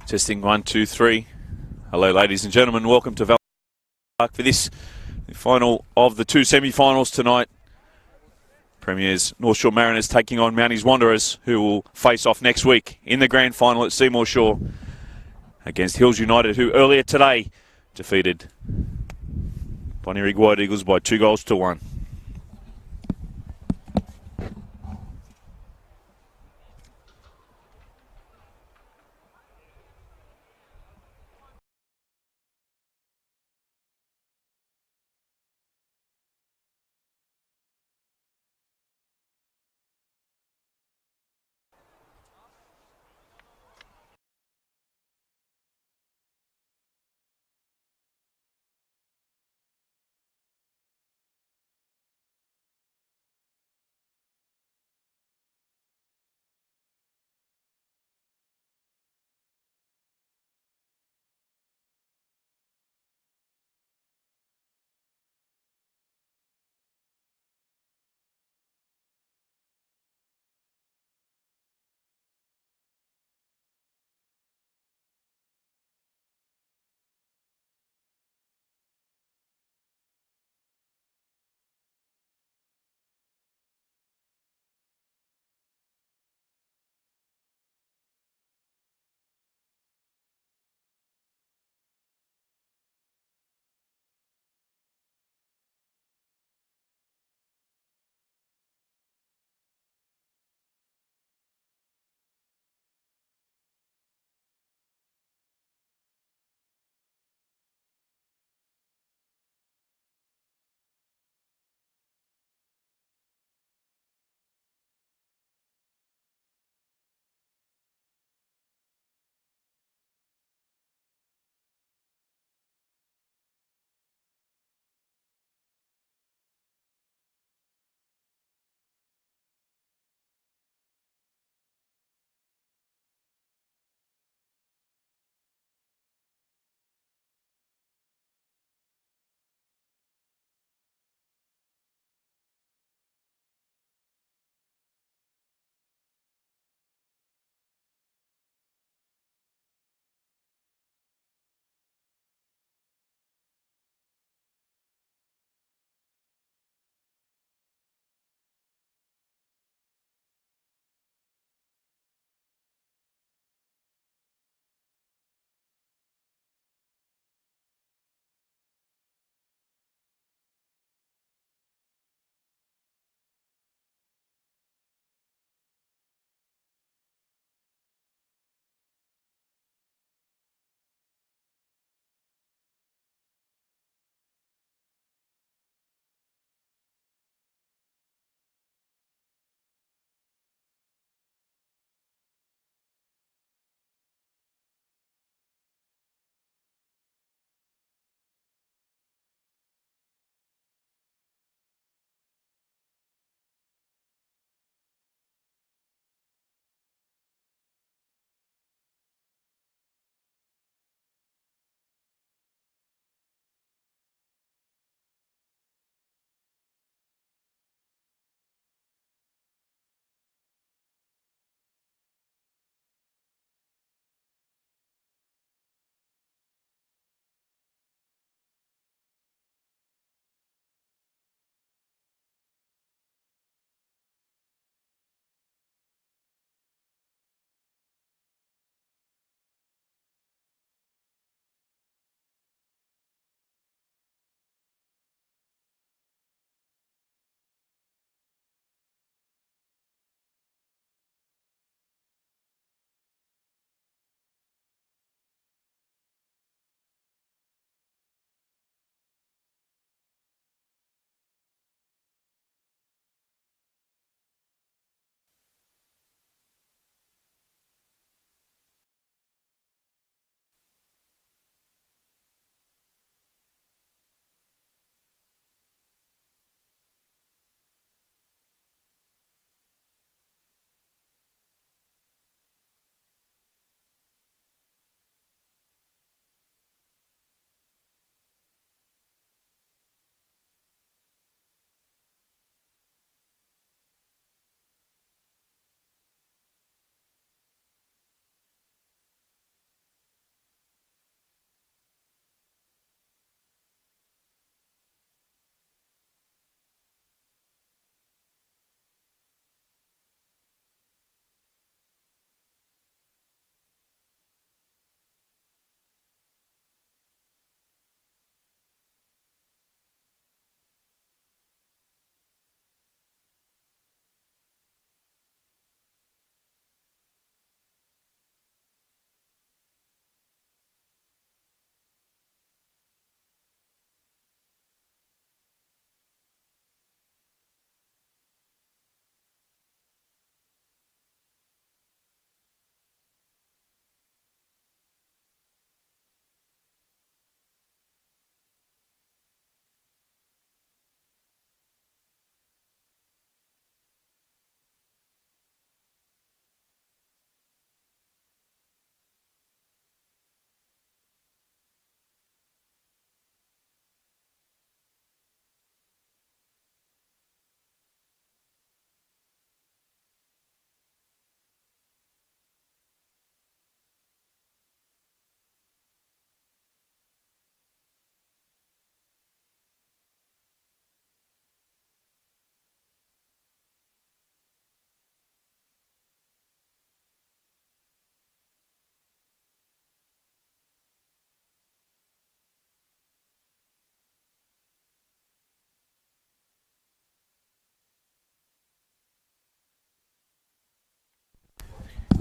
Testing 1, 2, 3. Hello, ladies and gentlemen. Welcome to Val Park for this, the final of the two semi-finals tonight. Premiers North Shore Mariners taking on Mounties Wanderers, who will face off next week in the grand final at Seymour Shore against Hills United, who earlier today defeated Bonnyrigg White Eagles by 2-1.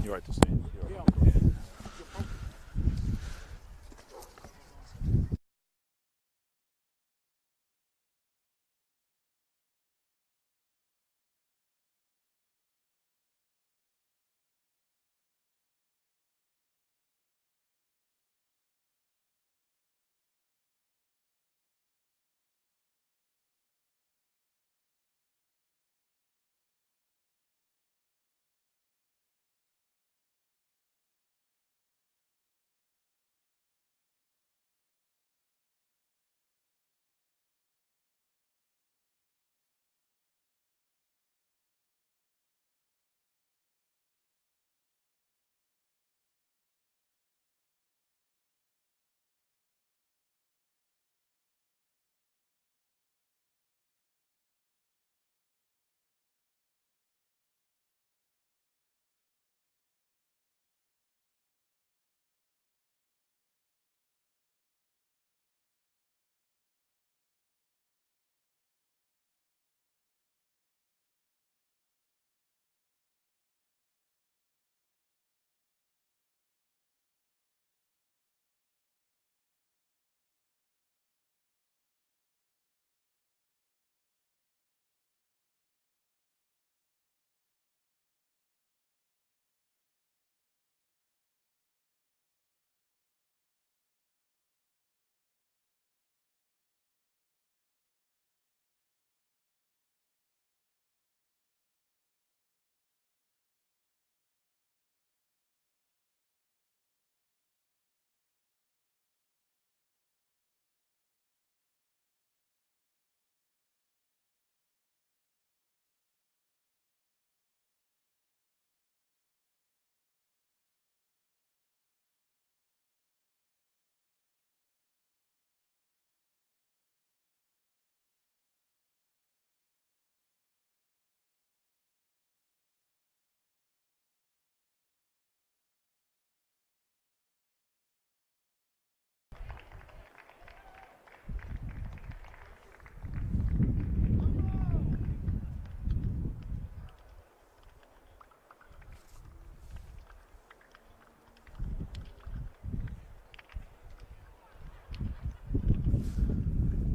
You're right to stand.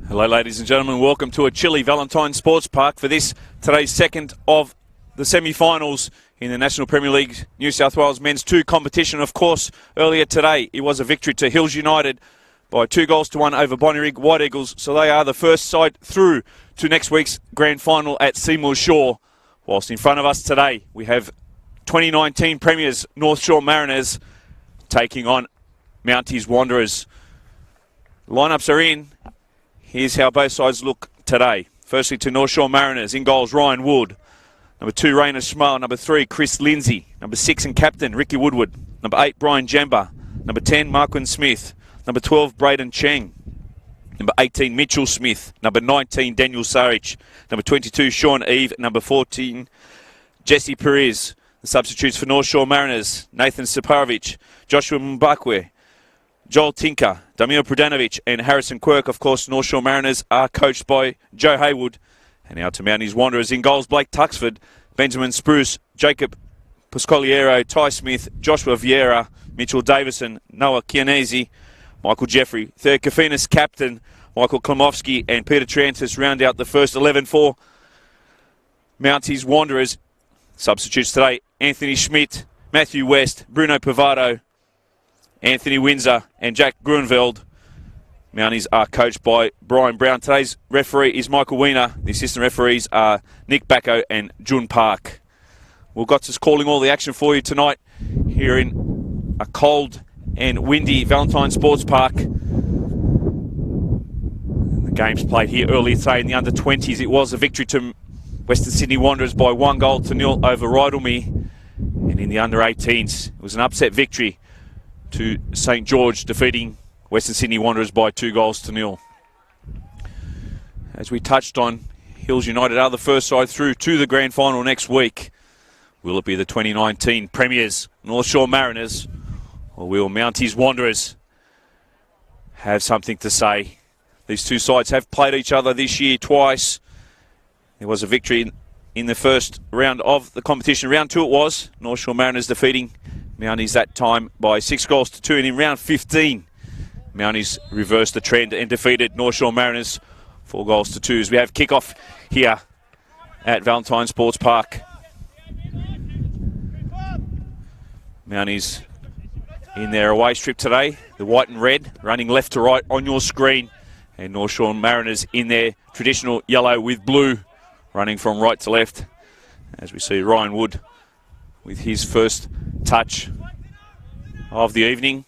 Hello ladies and gentlemen, welcome to a chilly Valentine Sports Park for this, today's second of the semi-finals in the National Premier League New South Wales Men's 2 competition. Of course, earlier today it was a victory to Hills United by 2-1 over Bonnyrigg White Eagles, so they are the first side through to next week's grand final at Seymour Shore. Whilst in front of us today we have 2019 Premiers North Shore Mariners taking on Mounties Wanderers. Lineups are in. Here's how both sides look today. Firstly to North Shore Mariners. In goals, Ryan Wood. Number 2, Rainer Schmal. Number 3, Chris Lindsay. Number 6 and captain, Ricky Woodward. Number 8, Brian Jemba. Number 10, Marquin Smith. Number 12, Braden Cheng. Number 18, Mitchell Smith. Number 19, Daniel Sarich. Number 22, Sean Eve. Number 14, Jesse Perez. The substitutes for North Shore Mariners, Nathan Siparovic, Joshua Mbakwe, Joel Tinker, Damir Pradanovic and Harrison Quirk. Of course, North Shore Mariners are coached by Joe Haywood. And now to Mounties Wanderers. In goals, Blake Tuxford, Benjamin Spruce, Jacob Pascoliero, Ty Smith, Joshua Vieira, Mitchell Davison, Noah Chianese, Michael Jeffrey. Third, Kafinas captain, Michael Klimovsky and Peter Trantis round out the first 11 for Mounties Wanderers. Substitutes today, Anthony Schmidt, Matthew West, Bruno Pavado, Anthony Windsor and Jack Grunveld. Mounties are coached by Brian Brown. Today's referee is Michael Wiener. The assistant referees are Nick Bacco and Jun Park. We've got us calling all the action for you tonight here in a cold and windy Valentine Sports Park. The game's played here earlier today in the under-20s. It was a victory to Western Sydney Wanderers by 1-0 over Rydalmere. And in the under-18s, it was an upset victory to St George, defeating Western Sydney Wanderers by 2-0. As we touched on, Hills United are the first side through to the grand final next week. Will it be the 2019 Premiers North Shore Mariners, or will Mounties Wanderers have something to say? These two sides have played each other this year twice. There was a victory in in the first round of the competition. Round 2 it was. North Shore Mariners defeating Mounties that time by 6 goals to 2. And in round 15, Mounties reversed the trend and defeated North Shore Mariners 4 goals to 2. As we have kickoff here at Valentine Sports Park. Mounties in their away strip today. The white and red running left to right on your screen. And North Shore Mariners in their traditional yellow with blue running from right to left. As we see Ryan Wood with his first touch of the evening.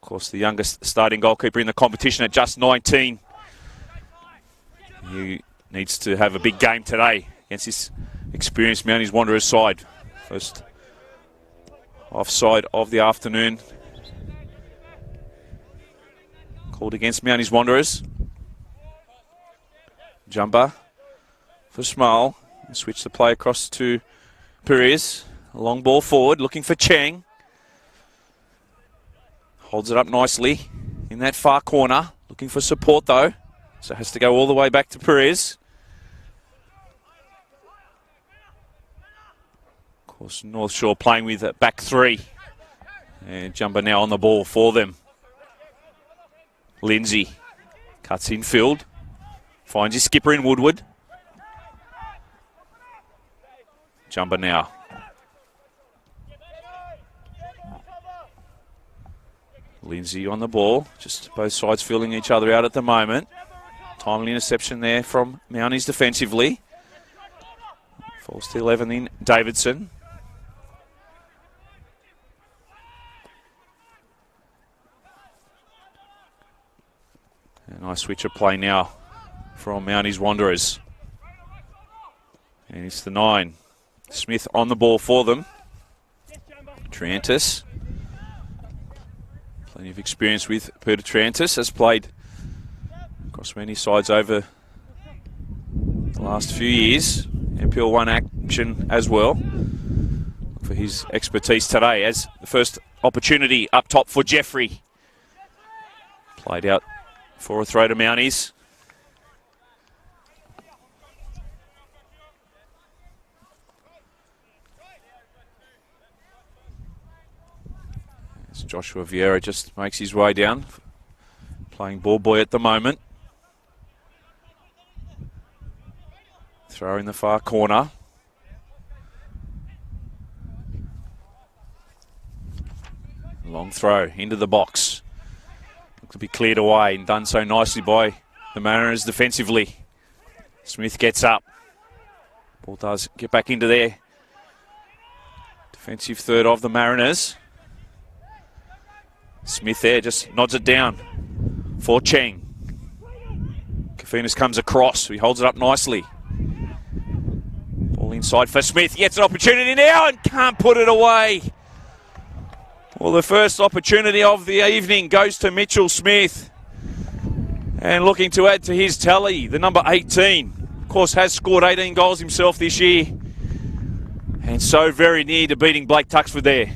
Of course, the youngest starting goalkeeper in the competition at just 19. He needs to have a big game today against this experienced Mounties Wanderers side. First offside of the afternoon called against Mounties Wanderers. Jumper for Smile. Switch the play across to Perez. A long ball forward, looking for Cheng. Holds it up nicely in that far corner. Looking for support though. So has to go all the way back to Perez. Of course, North Shore playing with a back 3. And Jumper now on the ball for them. Lindsay cuts infield. Finds his skipper in Woodward. Jumper now. Lindsay on the ball. Just both sides filling each other out at the moment. Timely interception there from Mounties defensively. Falls to 11 in Davidson. A nice switch of play now from Mounties Wanderers. And it's the 9. Smith on the ball for them. Trantis. Plenty of experience with Peter Trantis. Has played across many sides over the last few years. NPL 1 action as well. Look for his expertise today as the first opportunity up top for Jeffrey. Played out for a throw to Mounties. As Joshua Vieira just makes his way down. Playing ball boy at the moment. Throw in the far corner. Long throw into the box. Look to be cleared away and done so nicely by the Mariners defensively. Smith gets up. Ball does get back into there. Defensive third of the Mariners. Smith there just nods it down for Cheng. Kafinas comes across. He holds it up nicely. Ball inside for Smith. Gets an opportunity now and can't put it away. Well, the first opportunity of the evening goes to Mitchell Smith. And looking to add to his tally, the number 18. Of course, has scored 18 goals himself this year. And so very near to beating Blake Tuxford there.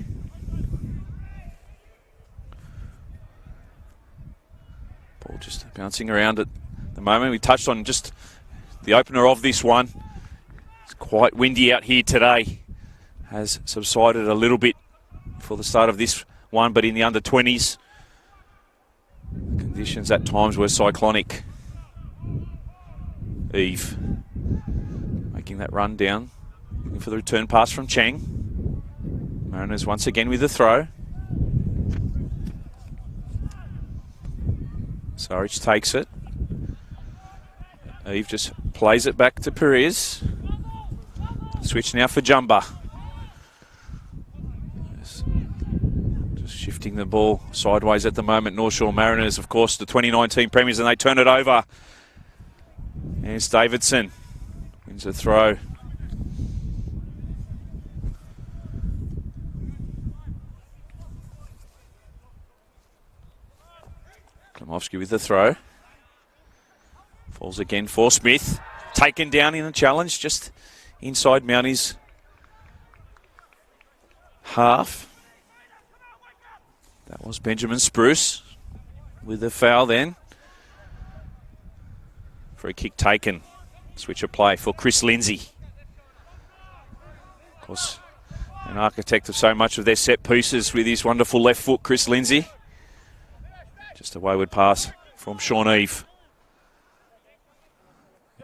Ball just bouncing around at the moment. We touched on just the opener of this one. It's quite windy out here today. Has subsided a little bit for the start of this one, but in the under 20s, conditions at times were cyclonic. Eve making that run down, looking for the return pass from Cheng. Mariners once again with the throw. Surridge takes it. Eve just plays it back to Perez. Switch now for Jumba. Just shifting the ball sideways at the moment. North Shore Mariners, of course, the 2019 premiers, and they turn it over. And it's Davidson. Wins a throw. Klimovsky with the throw. Falls again for Smith. Taken down in a challenge just inside Mounties' half. That was Benjamin Spruce with the foul then. Free kick taken Switch of play for Chris Lindsay. Of course, an architect of so much of their set pieces with his wonderful left foot, Chris Lindsay. Just a wayward pass from Sean Eve.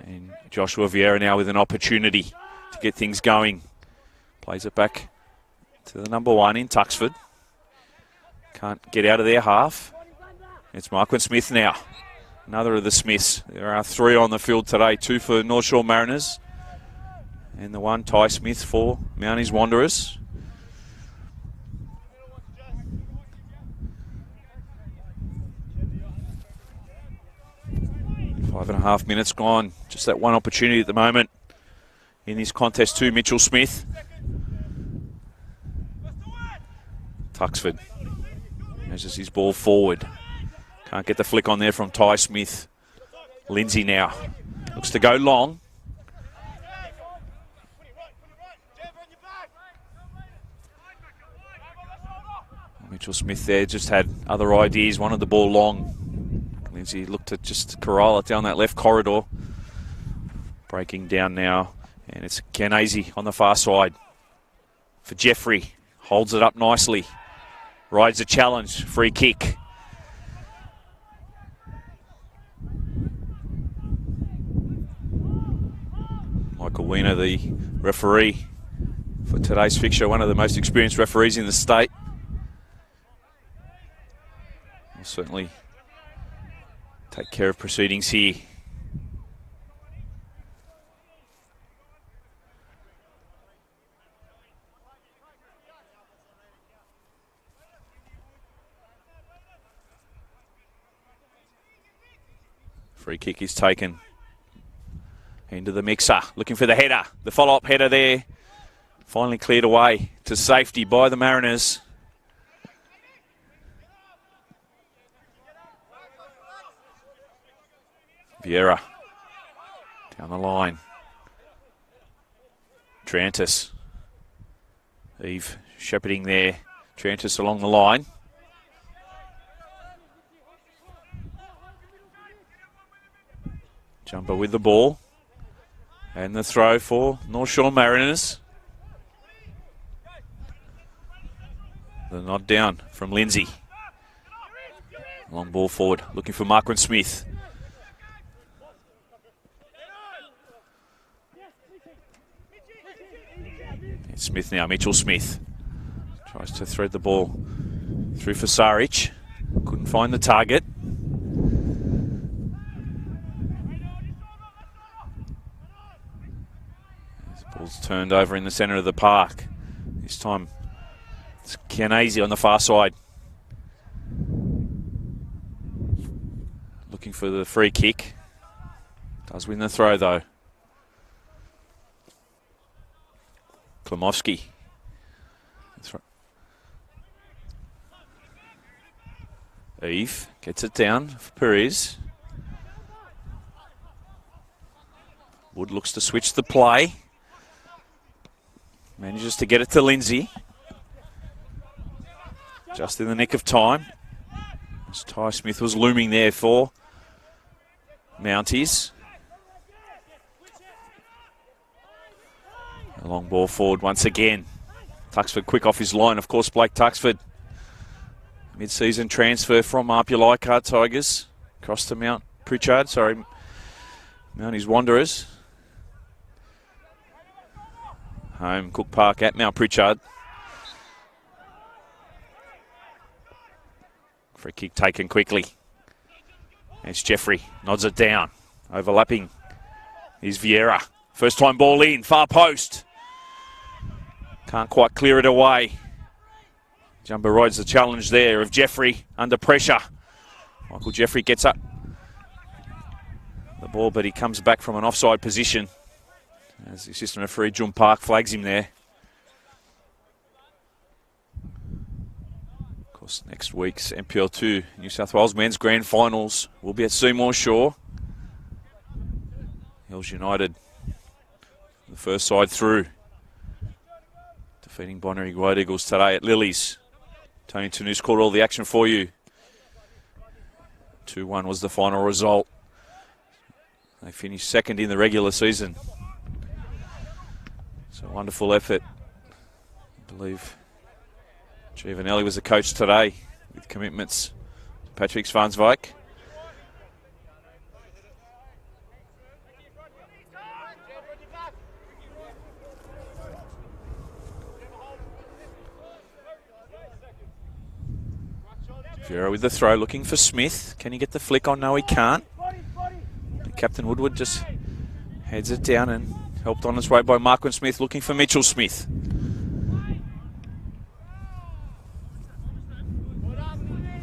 And Joshua Vieira now with an opportunity to get things going. Plays it back to the number one in Tuxford. Can't get out of their half. It's Marquin Smith now. Another of the Smiths. There are 3 on the field today. 2 for North Shore Mariners. And the 1, Ty Smith, for Mounties Wanderers. Five and a half minutes gone. Just that one opportunity at the moment in this contest to Mitchell Smith. Tuxford measures his ball forward. Can't get the flick on there from Ty Smith. Lindsay now looks to go long. Mitchell Smith there just had other ideas, wanted the ball long. Lindsay looked to just corral it down that left corridor. Breaking down now, and it's Kenazi on the far side for Jeffrey. Holds it up nicely. Rides a challenge, free kick. Michael Weiner, the referee for today's fixture, one of the most experienced referees in the state. Will certainly take care of proceedings here. Free kick is taken into the mixer, looking for the header. The follow-up header there, finally cleared away to safety by the Mariners. Vieira down the line. Trantis. Eve shepherding there. Trantis along the line. Jumper with the ball. And the throw for North Shore Mariners. The nod down from Lindsay. Long ball forward, looking for Marquin Smith. It's Smith now, Mitchell Smith. Tries to thread the ball through for Saric. Couldn't find the target. Ball's turned over in the centre of the park. This time it's Kenazi on the far side. Looking for the free kick. Does win the throw though. Klimovsky. Eve gets it down for Perez. Wood looks to switch the play. Manages to get it to Lindsay. Just in the nick of time. As Ty Smith was looming there for Mounties. A long ball forward once again. Tuxford quick off his line. Of course, Blake Tuxford. Mid-season transfer from Apia Leichhardt Tigers. Across to Mounties Wanderers. Home, Cook Park at Mount Pritchard. Free kick taken quickly. It's Jeffrey, nods it down. Overlapping is Vieira. First time ball in, far post. Can't quite clear it away. Jumper rides the challenge there of Jeffrey under pressure. Michael Jeffrey gets up the ball, but he comes back from an offside position. As the assistant referee, Jun Park, flags him there. Of course, next week's NPL 2 New South Wales Men's Grand Finals will be at Seymour Shore. Hills United, the first side through. Defeating Bonnyrigg White Eagles today at Lilies. Tony Tanous called all the action for you. 2-1 was the final result. They finished second in the regular season. It's a wonderful effort. I believe Giovanelli was the coach today with commitments to Patrick Svansvik. Vera with the throw, looking for Smith. Can he get the flick on? No, he can't. Captain Woodward just heads it down and helped on its way by Marquin Smith, looking for Mitchell Smith.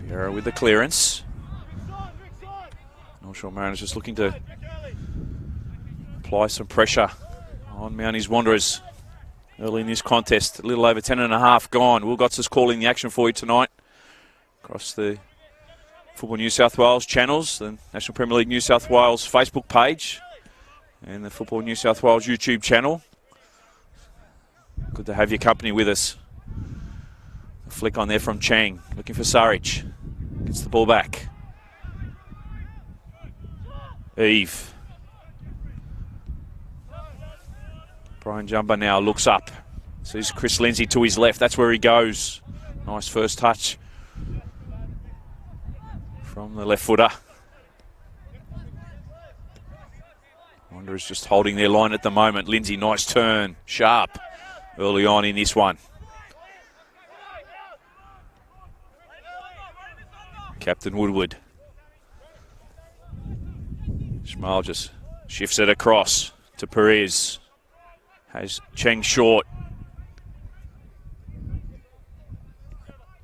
Vera with the clearance. North Shore Mariners just looking to apply some pressure on Mounties Wanderers early in this contest. A little over 10.5 gone. Will Gotts is calling the action for you tonight across the Football New South Wales channels, the National Premier League New South Wales Facebook page and the Football New South Wales YouTube channel. Good to have your company with us. A flick on there from Chang, looking for Saric. Gets the ball back. Eve. Brian Jumba now looks up. Sees Chris Lindsay to his left. That's where he goes. Nice first touch from the left footer. Wanderers just holding their line at the moment. Lindsay, nice turn. Sharp early on in this one. Captain Woodward. Schmal just shifts it across to Perez. Has Cheng short.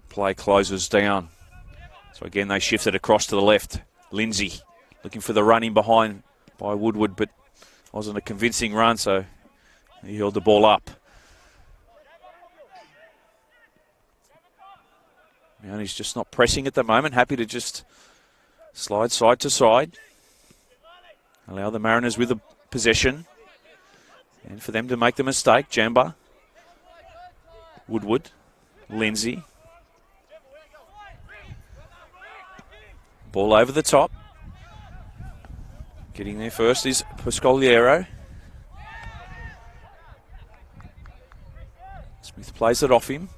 Play closes down. So again, they shift it across to the left. Lindsay looking for the run in behind by Woodward, but wasn't a convincing run, so he held the ball up. And he's just not pressing at the moment. Happy to just slide side to side. Allow the Mariners with the possession. And for them to make the mistake, Jamba, Woodward, Lindsay. Ball over the top. Getting there first is Pascoliero. Smith plays it off him.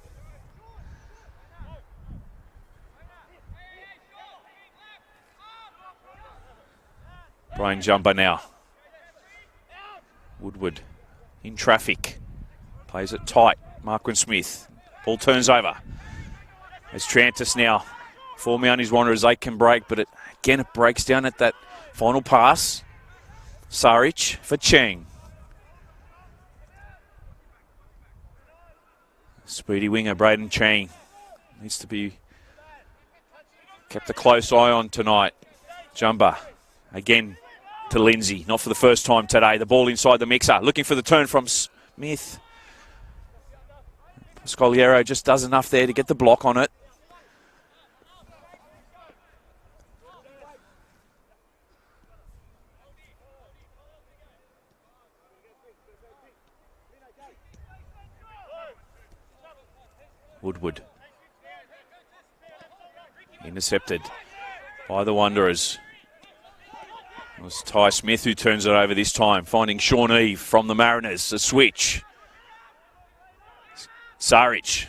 Brian Jumba now. Woodward in traffic. Plays it tight. Marquin Smith. Ball turns over. As Trantis now. For Mounties Wanderers, they can break, but again it breaks down at that final pass. Saric for Cheng. Speedy winger Braden Cheng needs to be kept a close eye on tonight. Jumba again to Lindsay, not for the first time today. The ball inside the mixer, looking for the turn from Smith. Pascoliero just does enough there to get the block on it. Woodward. Intercepted by the Wanderers. It was Ty Smith who turns it over this time, finding Sean Eve from the Mariners. A switch. Saric.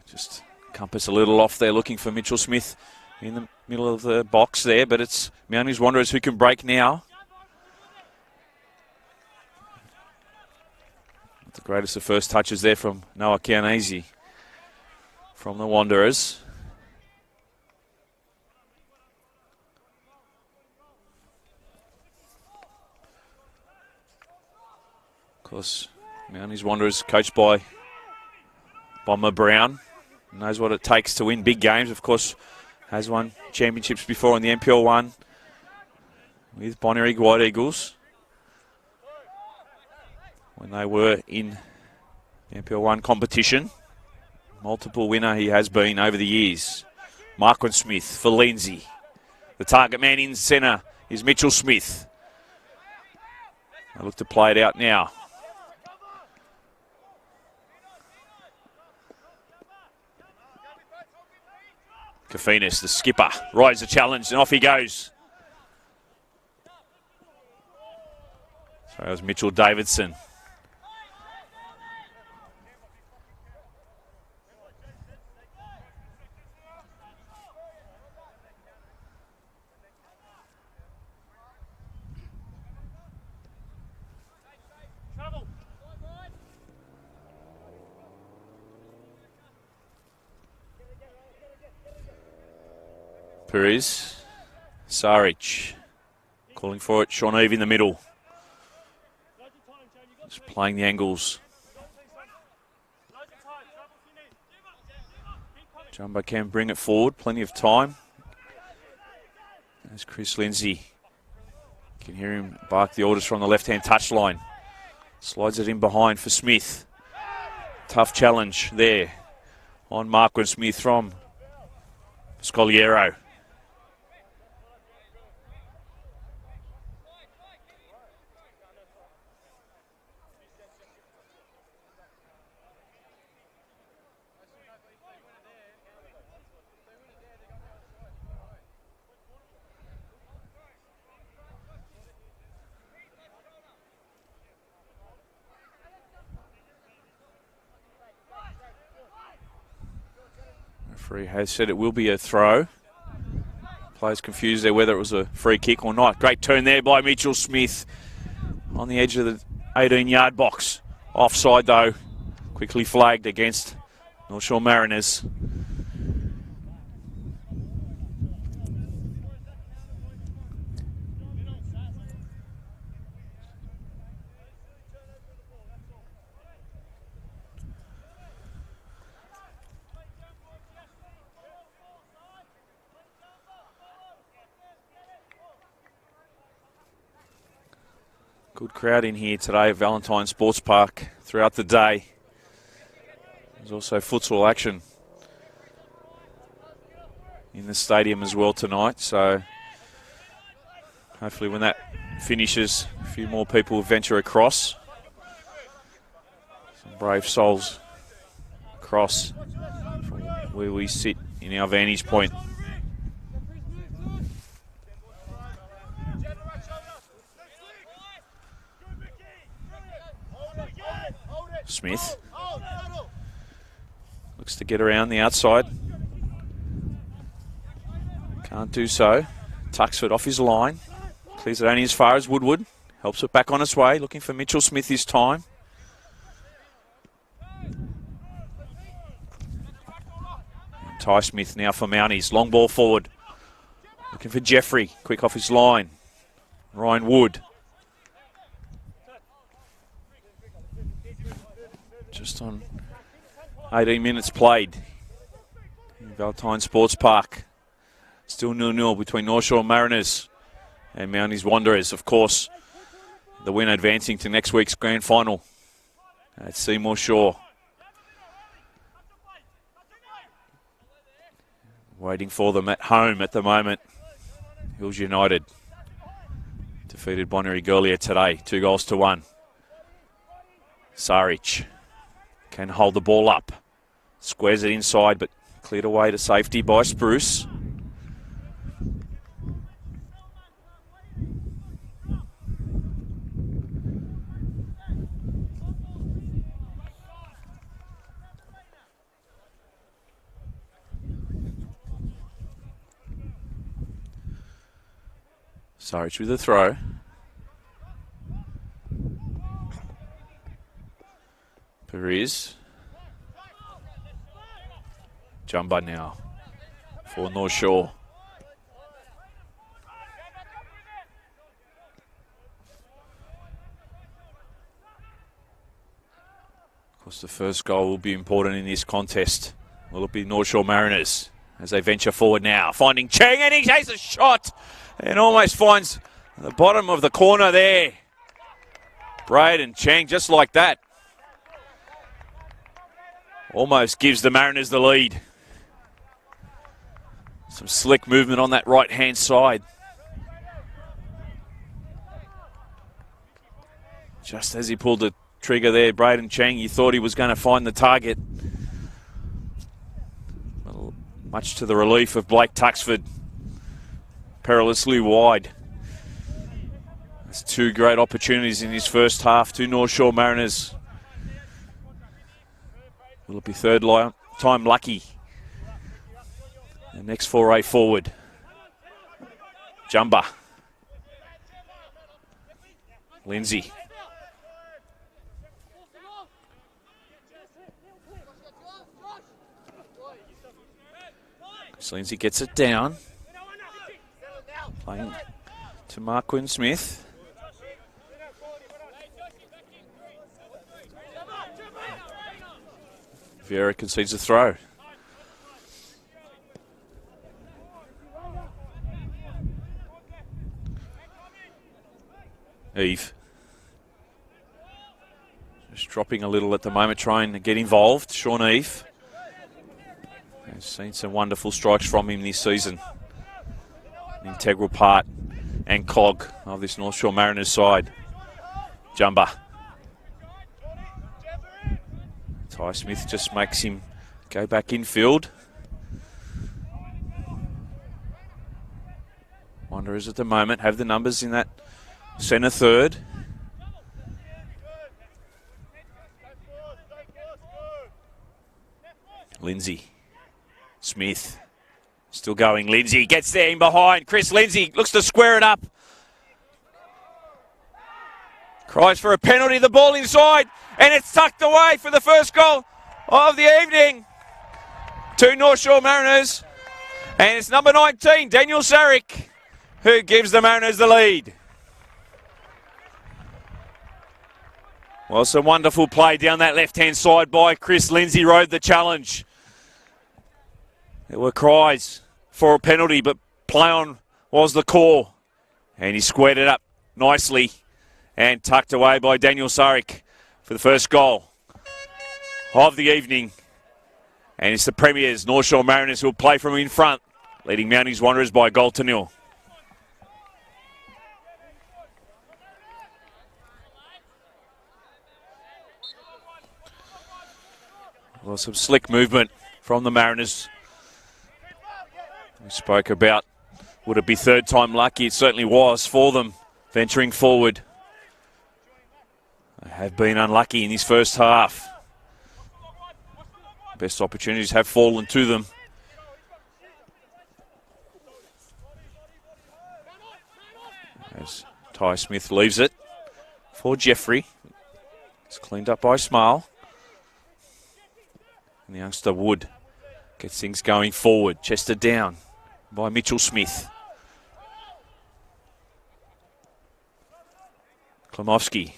Just compass a little off there, looking for Mitchell Smith in the middle of the box there, but it's Mounties Wanderers who can break now. The greatest of first touches there from Noah Chianese from the Wanderers. Of course, Mounties Wanderers coached by Bomber Brown. Knows what it takes to win big games. Of course, has won championships before in the NPL 1 with Bonaire White Eagles when they were in the NPL 1 competition. Multiple winner he has been over the years. Marquin Smith for Lindsay. The target man in centre is Mitchell Smith. They look to play it out now. Kafinas, the skipper, rides the challenge and off he goes. So that was Mitchell Davidson. Perez, Saric, calling for it. Sean Eve in the middle. Just playing the angles. Jumbo can bring it forward. Plenty of time. There's Chris Lindsay. You can hear him bark the orders from the left-hand touchline. Slides it in behind for Smith. Tough challenge there on Marquin Smith from Scoliero. Referee has said it will be a throw. Players confused there whether it was a free kick or not. Great turn there by Mitchell Smith on the edge of the 18-yard box. Offside though, quickly flagged against North Shore Mariners. Good crowd in here today at Valentine Sports Park throughout the day. There's also futsal action in the stadium as well tonight, so hopefully when that finishes, a few more people will venture across. Some brave souls across from where we sit in our vantage point. Smith looks to get around the outside. Can't do so. Tucks it off his line. Clears it only as far as Woodward. Helps it back on its way. Looking for Mitchell Smith this time. And Ty Smith now for Mounties. Long ball forward. Looking for Jeffrey. Quick off his line. Ryan Wood. Just on 18 minutes played in Valentine Sports Park. Still 0-0 between North Shore Mariners and Mounties Wanderers. Of course, the winner advancing to next week's grand final at Seymour Shore. Waiting for them at home at the moment. Hills United defeated Bonnyrigg earlier today, 2-1. Saric can hold the ball up. Squares it inside, but cleared away to safety by Spruce. Saric with the throw. Perez. Jumbo now for North Shore. Of course, the first goal will be important in this contest. Will it be North Shore Mariners as they venture forward now? Finding Cheng, and he takes a shot and almost finds the bottom of the corner there. Braden Cheng, just like that. Almost gives the Mariners the lead. Some slick movement on that right-hand side. Just as he pulled the trigger there, Braden Cheng, you thought he was going to find the target. Well, much to the relief of Blake Tuxford. Perilously wide. It's two great opportunities in his first half, to North Shore Mariners. Will it be third time lucky? The next foray forward. Jumba. Lindsay. Lindsay gets it down. Playing to Marquin Smith. Vieira concedes a throw. Eve. Just dropping a little at the moment, trying to get involved. Sean Eve. I've seen some wonderful strikes from him this season. An integral part and cog of this North Shore Mariners side. Jumba. Ty Smith just makes him go back infield. Wanderers at the moment have the numbers in that centre third. Lindsay. Smith. Still going. Lindsay gets there in behind. Chris Lindsay looks to square it up. Cries for a penalty. The ball inside. And it's tucked away for the first goal of the evening to North Shore Mariners. And it's number 19, Daniel Sarek, who gives the Mariners the lead. Well, some wonderful play down that left-hand side by Chris Lindsay. Rode the challenge. There were cries for a penalty, but play on was the call. And he squared it up nicely and tucked away by Daniel Sarek for the first goal of the evening. And it's the Premiers, North Shore Mariners, who will play from in front, leading Mounties Wanderers by 1-0. Well, some slick movement from the Mariners. We spoke about, would it be third time lucky? It certainly was for them, venturing forward. They have been unlucky in this first half. Best opportunities have fallen to them. As Ty Smith leaves it for Jeffrey. It's cleaned up by Smile. And the youngster Wood gets things going forward. Chested down by Mitchell Smith. Klimovsky.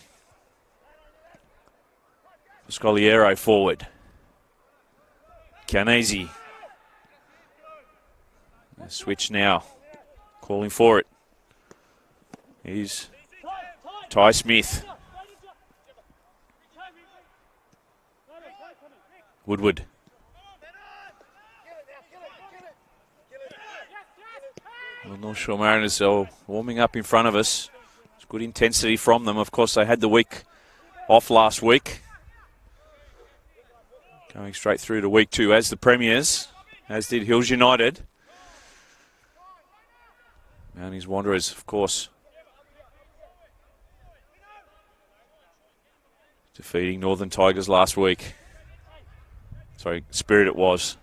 Scoliero forward. Canesi. Switch now. Calling for it. Here's Ty Smith. Woodward. Well, North Shore Mariners are warming up in front of us. It's good intensity from them. Of course, they had the week off last week. Going straight through to week 2 as the Premiers, as did Hills United. Mounties Wanderers, of course, defeating Northern Tigers last week. Sorry, Spirit it was.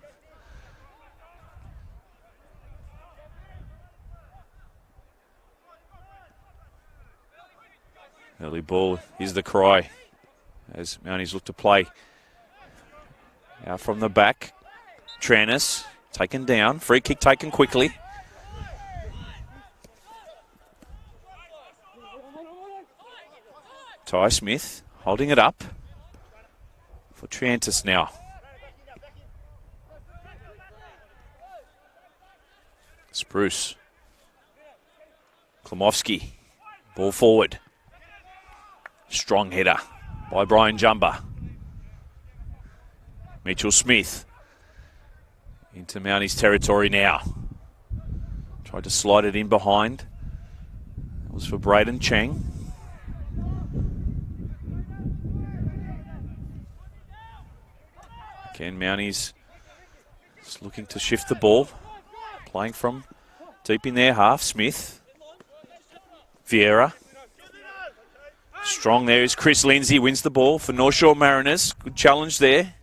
Early ball is the cry as Mounties look to play. Out from the back. Trannis taken down. Free kick taken quickly. Ty Smith holding it up for Trantis now. Spruce. Klimovsky. Ball forward. Strong header by Brian Jumba. Mitchell Smith into Mounties territory now. Tried to slide it in behind. That was for Braden Chang. Again, Mounties just looking to shift the ball. Playing from deep in their half. Smith. Vieira. Strong there is Chris Lindsay, wins the ball for North Shore Mariners. Good challenge there.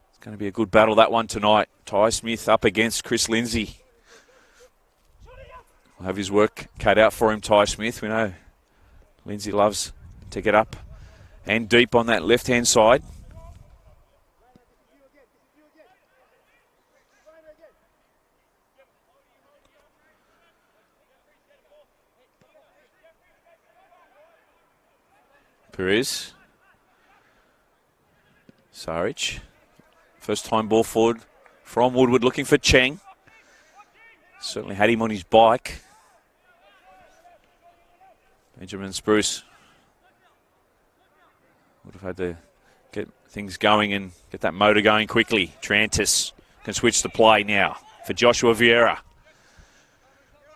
It's going to be a good battle, that one tonight. Ty Smith up against Chris Lindsay. Will have his work cut out for him, Ty Smith. We know Lindsay loves to get up and deep on that left-hand side. Perez. Saric. First time ball forward from Woodward, looking for Cheng. Certainly had him on his bike. Benjamin Spruce would have had to get things going and get that motor going quickly. Trantis can switch the play now for Joshua Vieira.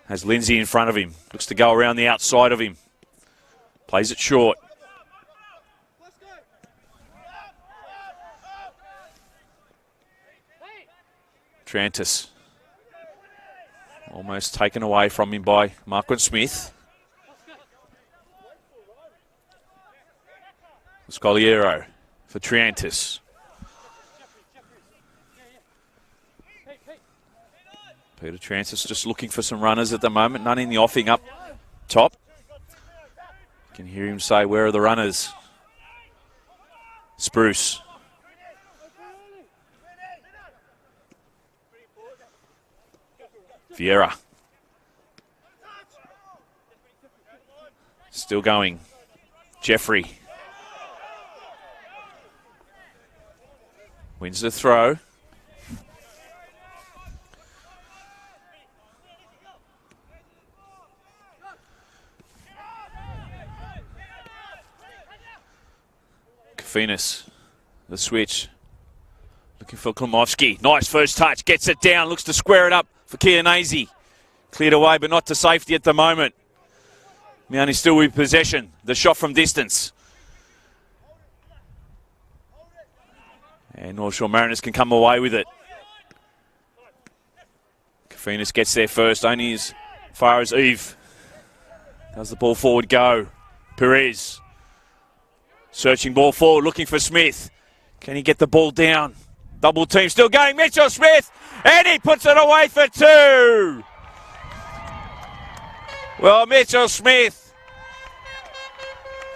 Has Lindsay in front of him. Looks to go around the outside of him. Plays it short. Trantis. Almost taken away from him by Marquand Smith. Scoliero for Triantis. Peter Triantis just looking for some runners at the moment. None in the offing up top. You can hear him say, where are the runners? Spruce. Vieira. Still going. Jeffrey. Wins the throw. Kafinas, the switch. Looking for Klimovsky. Nice first touch. Gets it down. Looks to square it up for Kianazi. Cleared away, but not to safety at the moment. Mounties still with possession. The shot from distance. And North Shore Mariners can come away with it. Kafinas gets there first, only as far as Eve. Does the ball forward go? Perez. Searching ball forward, looking for Smith. Can he get the ball down? Double team still going. Mitchell Smith. And he puts it away for two. Well, Mitchell Smith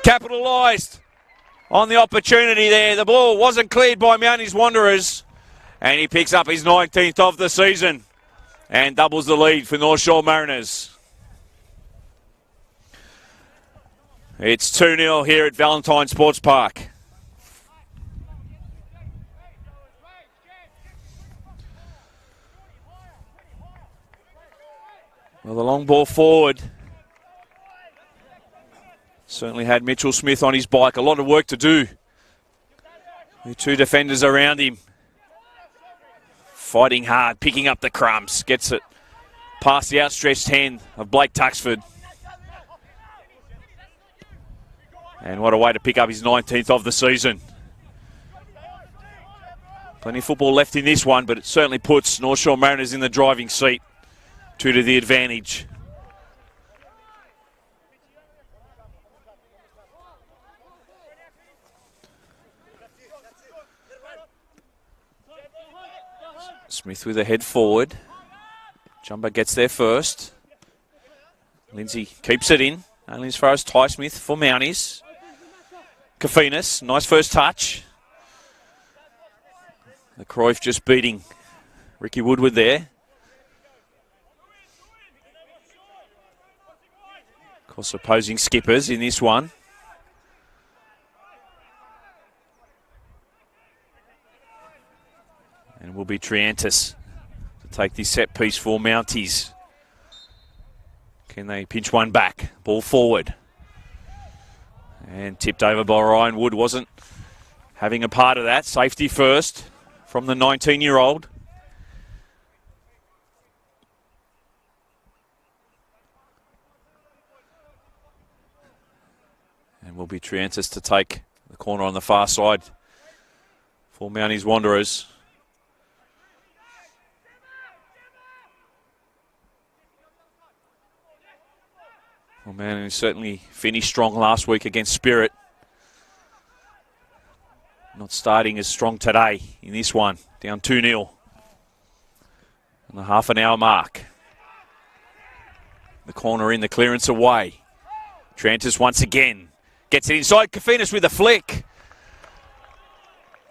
capitalised on the opportunity there. The ball wasn't cleared by Mounties Wanderers. And he picks up his 19th of the season and doubles the lead for North Shore Mariners. It's 2-0 here at Valentine Sports Park. Well, the long ball forward certainly had Mitchell Smith on his bike. A lot of work to do. The two defenders around him. Fighting hard, picking up the crumbs. Gets it past the outstretched hand of Blake Tuxford. And what a way to pick up his 19th of the season. Plenty of football left in this one, but it certainly puts North Shore Mariners in the driving seat. 2 to the advantage. Smith with a head forward. Jumbo gets there first. Lindsay keeps it in. Only as far as Ty Smith for Mounties. Kafinas, nice first touch. The Cruyff just beating Ricky Woodward there. Of course, opposing skippers in this one. And will be Triantis to take this set piece for Mounties. Can they pinch one back? Ball forward. And tipped over by Ryan Wood. Wasn't having a part of that. Safety first from the 19-year-old. And will be Triantis to take the corner on the far side for Mounties Wanderers. Well, man, he certainly finished strong last week against Spirit. Not starting as strong today in this one. Down 2-0. On the half an hour mark. The corner in, the clearance away. Trantis once again. Gets it inside. Kafinas with a flick.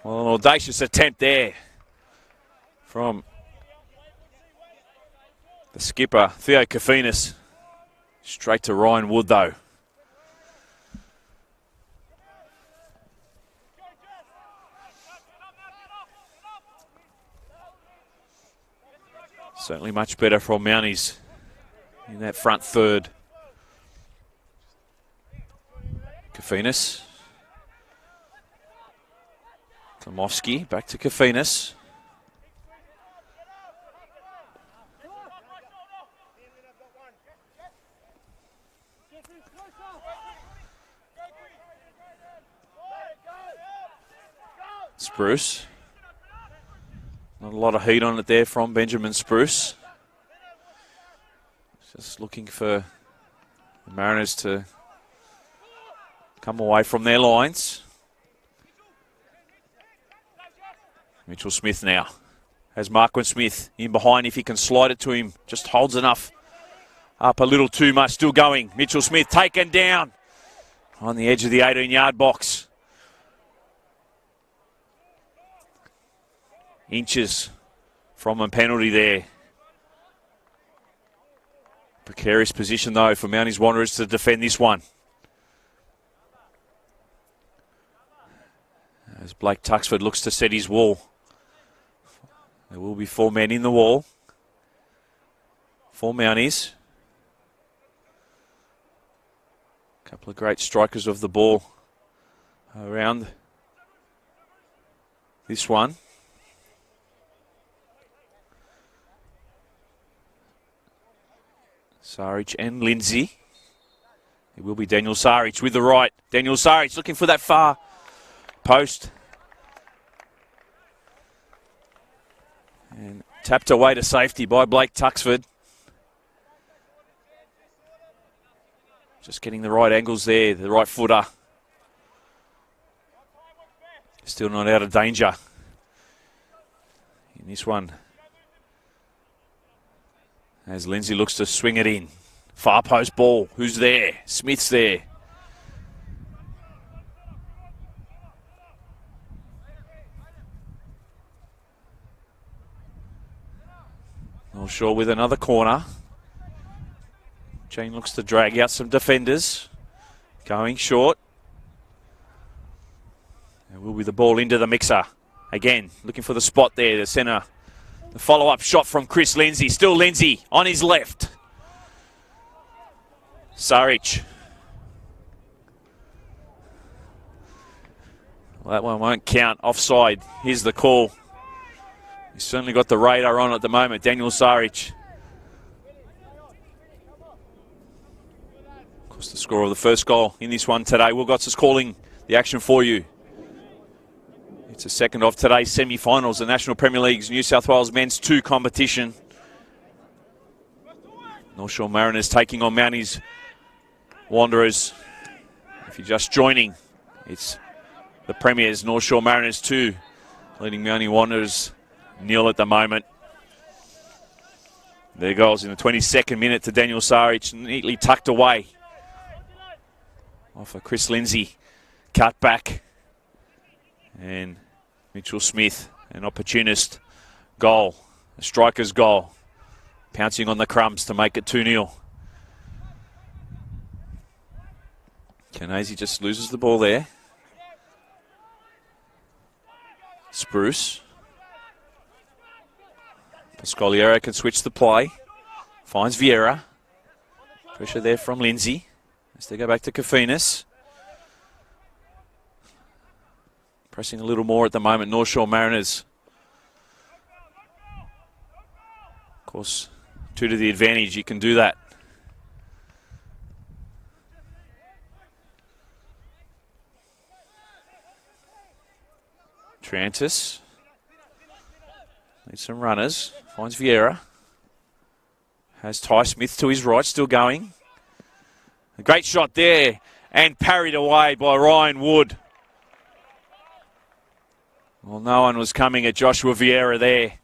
Well, an audacious attempt there from the skipper, Theo Kafinas. Straight to Ryan Wood, though. Certainly much better from Mounties in that front third. Kafinas. Tomovsky, back to Kafinas. Spruce. Not a lot of heat on it there from Benjamin Spruce. Just looking for the Mariners to come away from their lines. Mitchell Smith now has Marquin Smith in behind. If he can slide it to him, just holds enough up a little too much. Still going. Mitchell Smith taken down on the edge of the 18-yard box. Inches from a penalty there. Precarious position, though, for Mounties Wanderers to defend this one. As Blake Tuxford looks to set his wall. There will be 4 men in the wall. 4 Mounties. A couple of great strikers of the ball around this one. Saric and Lindsay. It will be Daniel Saric with the right. Daniel Saric looking for that far post. And tapped away to safety by Blake Tuxford. Just getting the right angles there, the right footer. Still not out of danger in this one. As Lindsay looks to swing it in. Far post ball. Who's there? Smith's there. North Shore with another corner. Jane looks to drag out some defenders. Going short. And will be the ball into the mixer. Again, looking for the spot there, the centre. The follow-up shot from Chris Lindsay. Still Lindsay on his left. Saric. Well, that one won't count. Offside. Here's the call. He's certainly got the radar on at the moment. Daniel Saric. Of course, the score of the first goal in this one today. Will Gotts is calling the action for you. It's a second of today's semi-finals, the National Premier League's New South Wales Men's 2 competition. North Shore Mariners taking on Mounties Wanderers. If you're just joining, it's the Premiers, North Shore Mariners 2, leading Mounties Wanderers 0 at the moment. Their goals in the 22nd minute to Daniel Saric, neatly tucked away. Off of Chris Lindsay, cut back. And Mitchell Smith, an opportunist goal, a striker's goal. Pouncing on the crumbs to make it 2-0. Canese just loses the ball there. Spruce. Pascaliero can switch the play. Finds Vieira. Pressure there from Lindsay. As they go back to Kafinas. Pressing a little more at the moment, North Shore Mariners. Of course, 2 to the advantage, you can do that. Trantis. Needs some runners. Finds Vieira. Has Ty Smith to his right, still going. A great shot there and parried away by Ryan Wood. Well, no one was coming at Joshua Vieira there.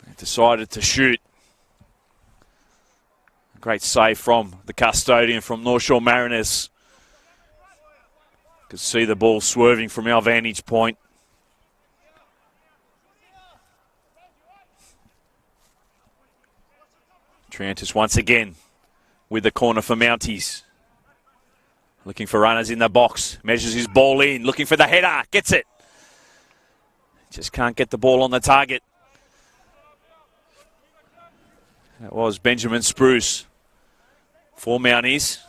He decided to shoot. Great save from the custodian from North Shore Mariners. Could see the ball swerving from our vantage point. Triantis once again with the corner for Mounties. Looking for runners in the box. Measures his ball in. Looking for the header. Gets it. Just can't get the ball on the target. That was Benjamin Spruce for Mounties.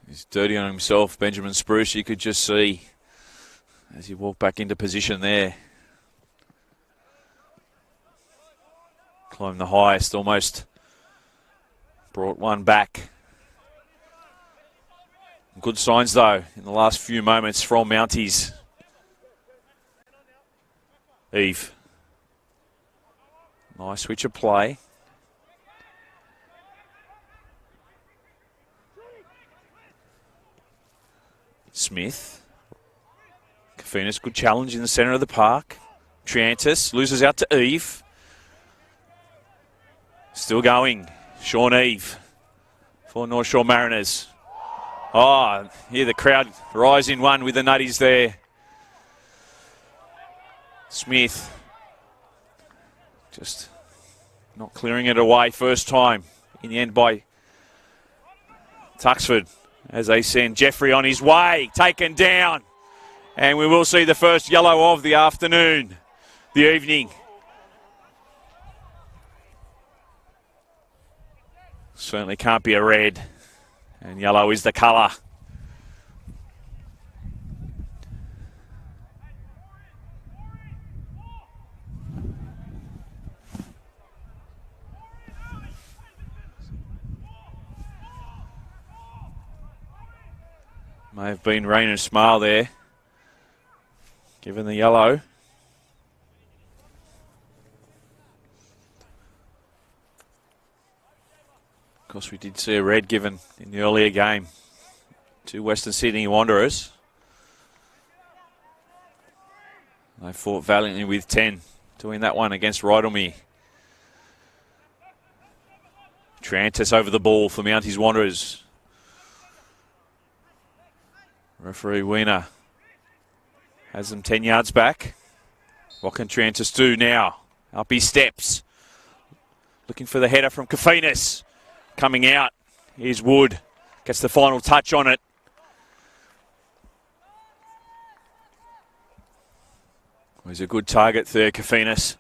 He's dirty on himself, Benjamin Spruce. You could just see as he walked back into position there. Climbed the highest, almost brought one back. Good signs though in the last few moments from Mounties. Eve. Nice switch of play. Smith. Kafinas, good challenge in the centre of the park. Triantis loses out to Eve. Still going. Sean Eve for North Shore Mariners. Oh, here the crowd rise in one with the nutties there. Smith just not clearing it away first time. In the end by Tuxford as they send Jeffrey on his way. Taken down. And we will see the first yellow of the afternoon, the evening. Certainly can't be a red. And yellow is the colour. May have been Rain and Smile there, given the yellow. Of course, we did see a red given in the earlier game to Western Sydney Wanderers. They fought valiantly with 10 to win that one against Rydalmere. Triantis over the ball for Mounties Wanderers. Referee Wiener has them 10 yards back. What can Triantis do now? Up he steps. Looking for the header from Kafinas. Coming out. Here's Wood. Gets the final touch on it. He's a good target there, Kafinas.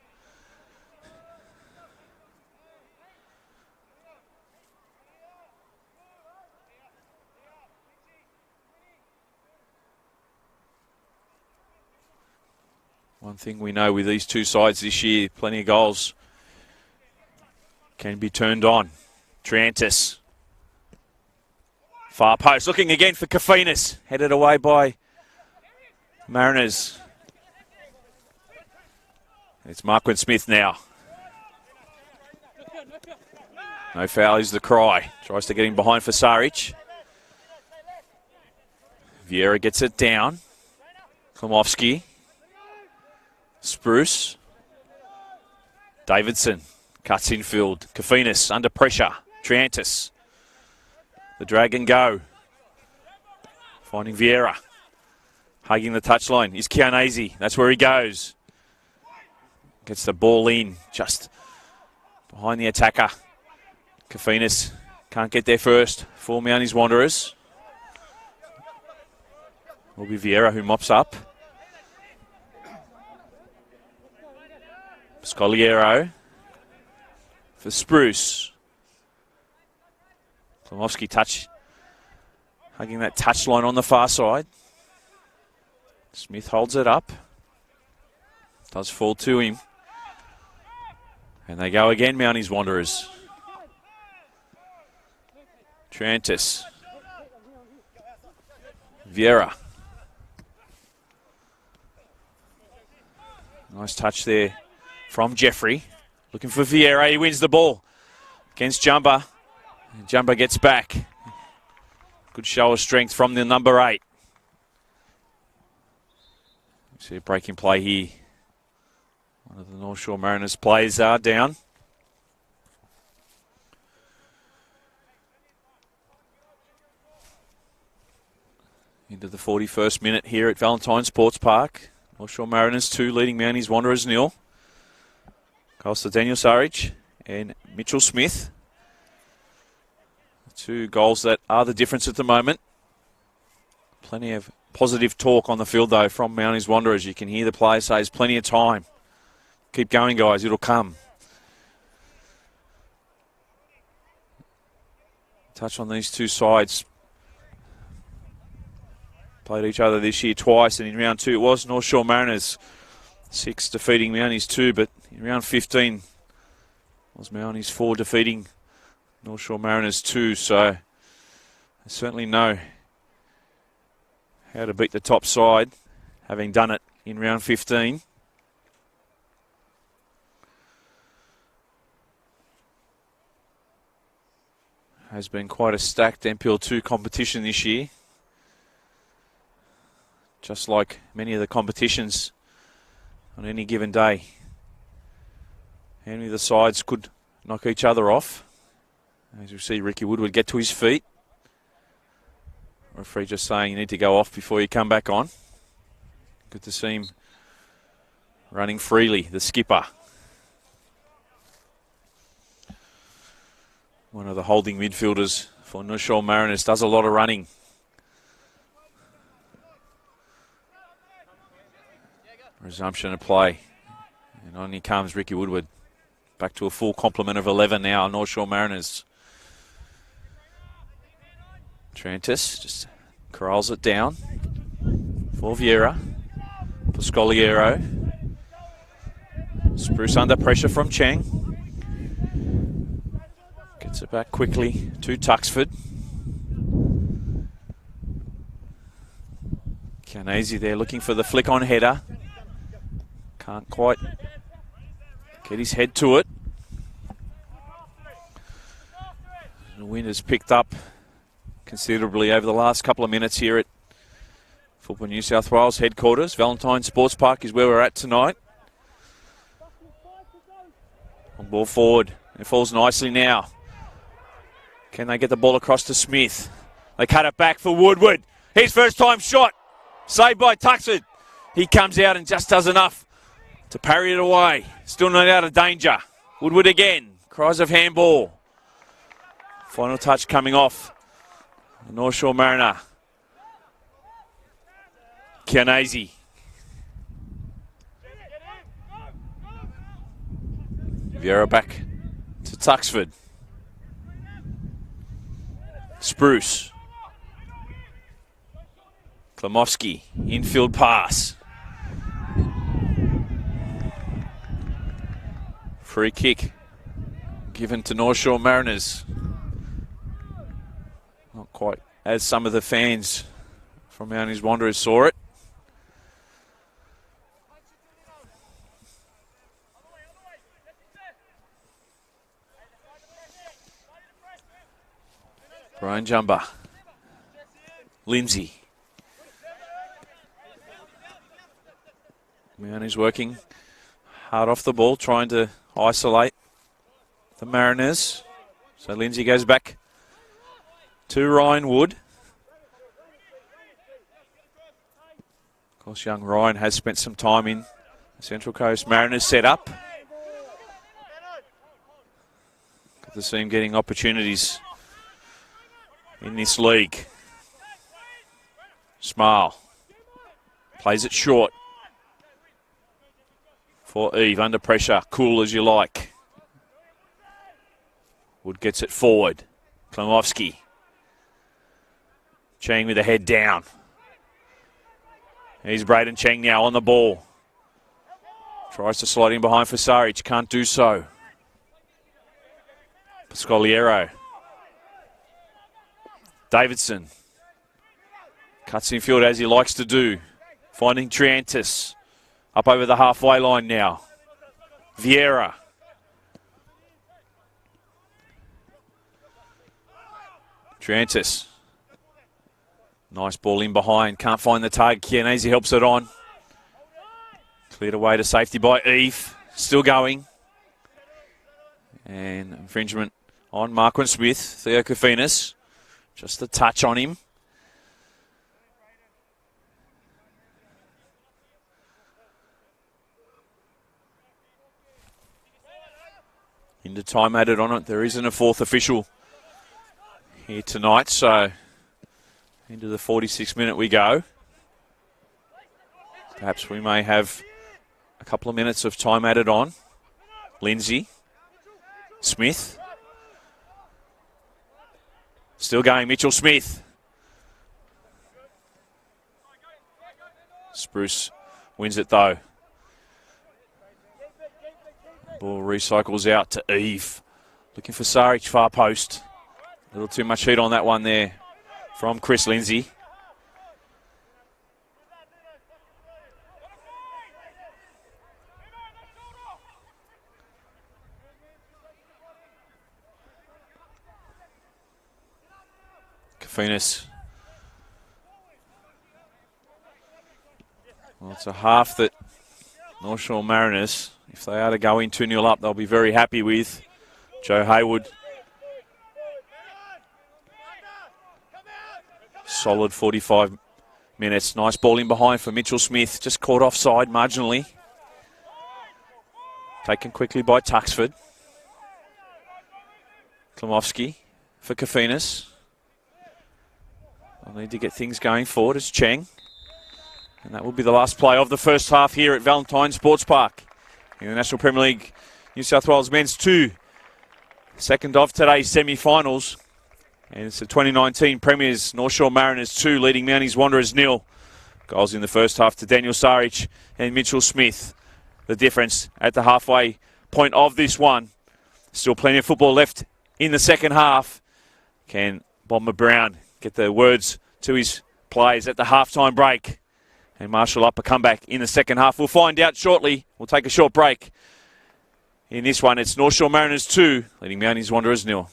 One thing we know with these two sides this year, plenty of goals can be turned on. Triantis. Far post. Looking again for Kafinas. Headed away by Mariners. It's Marquin Smith now. No foul is the cry. Tries to get him behind for Saric. Vieira gets it down. Klimowski. Spruce. Davidson cuts infield. Kafinas under pressure. Triantis. The Dragon go. Finding Vieira. Hugging the touchline is Chianese. That's where he goes. Gets the ball in just behind the attacker. Kafinas can't get there first for Mounties Wanderers. Will be Vieira who mops up. Scoliero for Spruce. Klimowski hugging that touchline on the far side. Smith holds it up. Does fall to him. And they go again, Mounties Wanderers. Trantis. Vieira. Nice touch there from Jeffrey. Looking for Vieira. He wins the ball against Jumper. Jumper gets back. Good show of strength from the number 8. See a breaking play here. One of the North Shore Mariners players are down. Into the 41st minute here at Valentine Sports Park. North Shore Mariners 2, leading Mounties Wanderers 0. Goals to Daniel Sarich and Mitchell Smith. 2 goals that are the difference at the moment. Plenty of positive talk on the field, though, from Mounties Wanderers. You can hear the players say there's plenty of time. Keep going, guys. It'll come. Touch on these two sides. Played each other this year twice, and in round 2 it was North Shore Mariners 6 defeating Mounties 2, but in round 15 it was Mounties 4 defeating North Shore Mariners 2, so I certainly know how to beat the top side, having done it in round 15. Has been quite a stacked NPL 2 competition this year. Just like many of the competitions on any given day. Any of the sides could knock each other off. As you see Ricky Woodward get to his feet. Referee just saying you need to go off before you come back on. Good to see him running freely, the skipper. One of the holding midfielders for North Shore Mariners, does a lot of running. Resumption of play. And on here comes Ricky Woodward. Back to a full complement of 11 now, North Shore Mariners. Trantis just corrals it down for Vieira. Pascoliero. Spruce under pressure from Chang. Gets it back quickly to Tuxford. Canesi there looking for the flick on header. Can't quite get his head to it. The wind has picked up considerably over the last couple of minutes here at Football New South Wales headquarters. Valentine Sports Park is where we're at tonight. On ball forward. It falls nicely now. Can they get the ball across to Smith? They cut it back for Woodward. His first time shot. Saved by Tuxford. He comes out and just does enough to parry it away. Still not out of danger. Woodward again. Cries of handball. Final touch coming off. The North Shore Mariner. Chianese. Vieira back to Tuxford. Spruce. Klimowski. Infield pass. Free kick given to North Shore Mariners. Not quite as some of the fans from Mounties Wanderers saw it. Brian Jumba. Lindsay. Mounties working hard off the ball, trying to isolate the Mariners. So Lindsay goes back to Ryan Wood. Of course, young Ryan has spent some time in the Central Coast Mariners setup. Good to see him getting opportunities in this league. Smile. Plays it short. For Eve, under pressure, cool as you like. Wood gets it forward. Klimowski. Chang with the head down. Here's Braden Chang now on the ball. Tries to slide in behind for Sarich, can't do so. Pascoliero. Davidson cuts infield as he likes to do. Finding Triantis up over the halfway line now. Vieira. Triantis. Nice ball in behind. Can't find the target. Chianese helps it on. Cleared away to safety by Eve. Still going. And infringement on Marquin Smith. Theo Kofinas. Just a touch on him. Into time added on it. There isn't a fourth official here tonight, so into the 46th minute we go. Perhaps we may have a couple of minutes of time added on. Lindsay. Smith. Still going, Mitchell Smith. Spruce wins it though. Ball recycles out to Eve. Looking for Saric, far post. A little too much heat on that one there from Chris Lindsay. Kofinas. Well, it's a half that North Shore Mariners, if they are to go in 2-0 up, they'll be very happy with. Joe Haywood. Solid 45 minutes. Nice ball in behind for Mitchell Smith. Just caught offside marginally. Taken quickly by Tuxford. Klimovsky for Kofinas. They'll need to get things going forward. It's Cheng. And that will be the last play of the first half here at Valentine Sports Park in the National Premier League New South Wales Men's 2. Second of today's semi-finals. And it's the 2019 Premiers North Shore Mariners 2 leading Mounties Wanderers 0. Goals in the first half to Daniel Saric and Mitchell Smith. The difference at the halfway point of this one. Still plenty of football left in the second half. Can Bomber Brown get the words to his players at the halftime break and marshal up a comeback in the second half? We'll find out shortly. We'll take a short break. In this one, it's North Shore Mariners 2, leading Mounties Wanderers 0.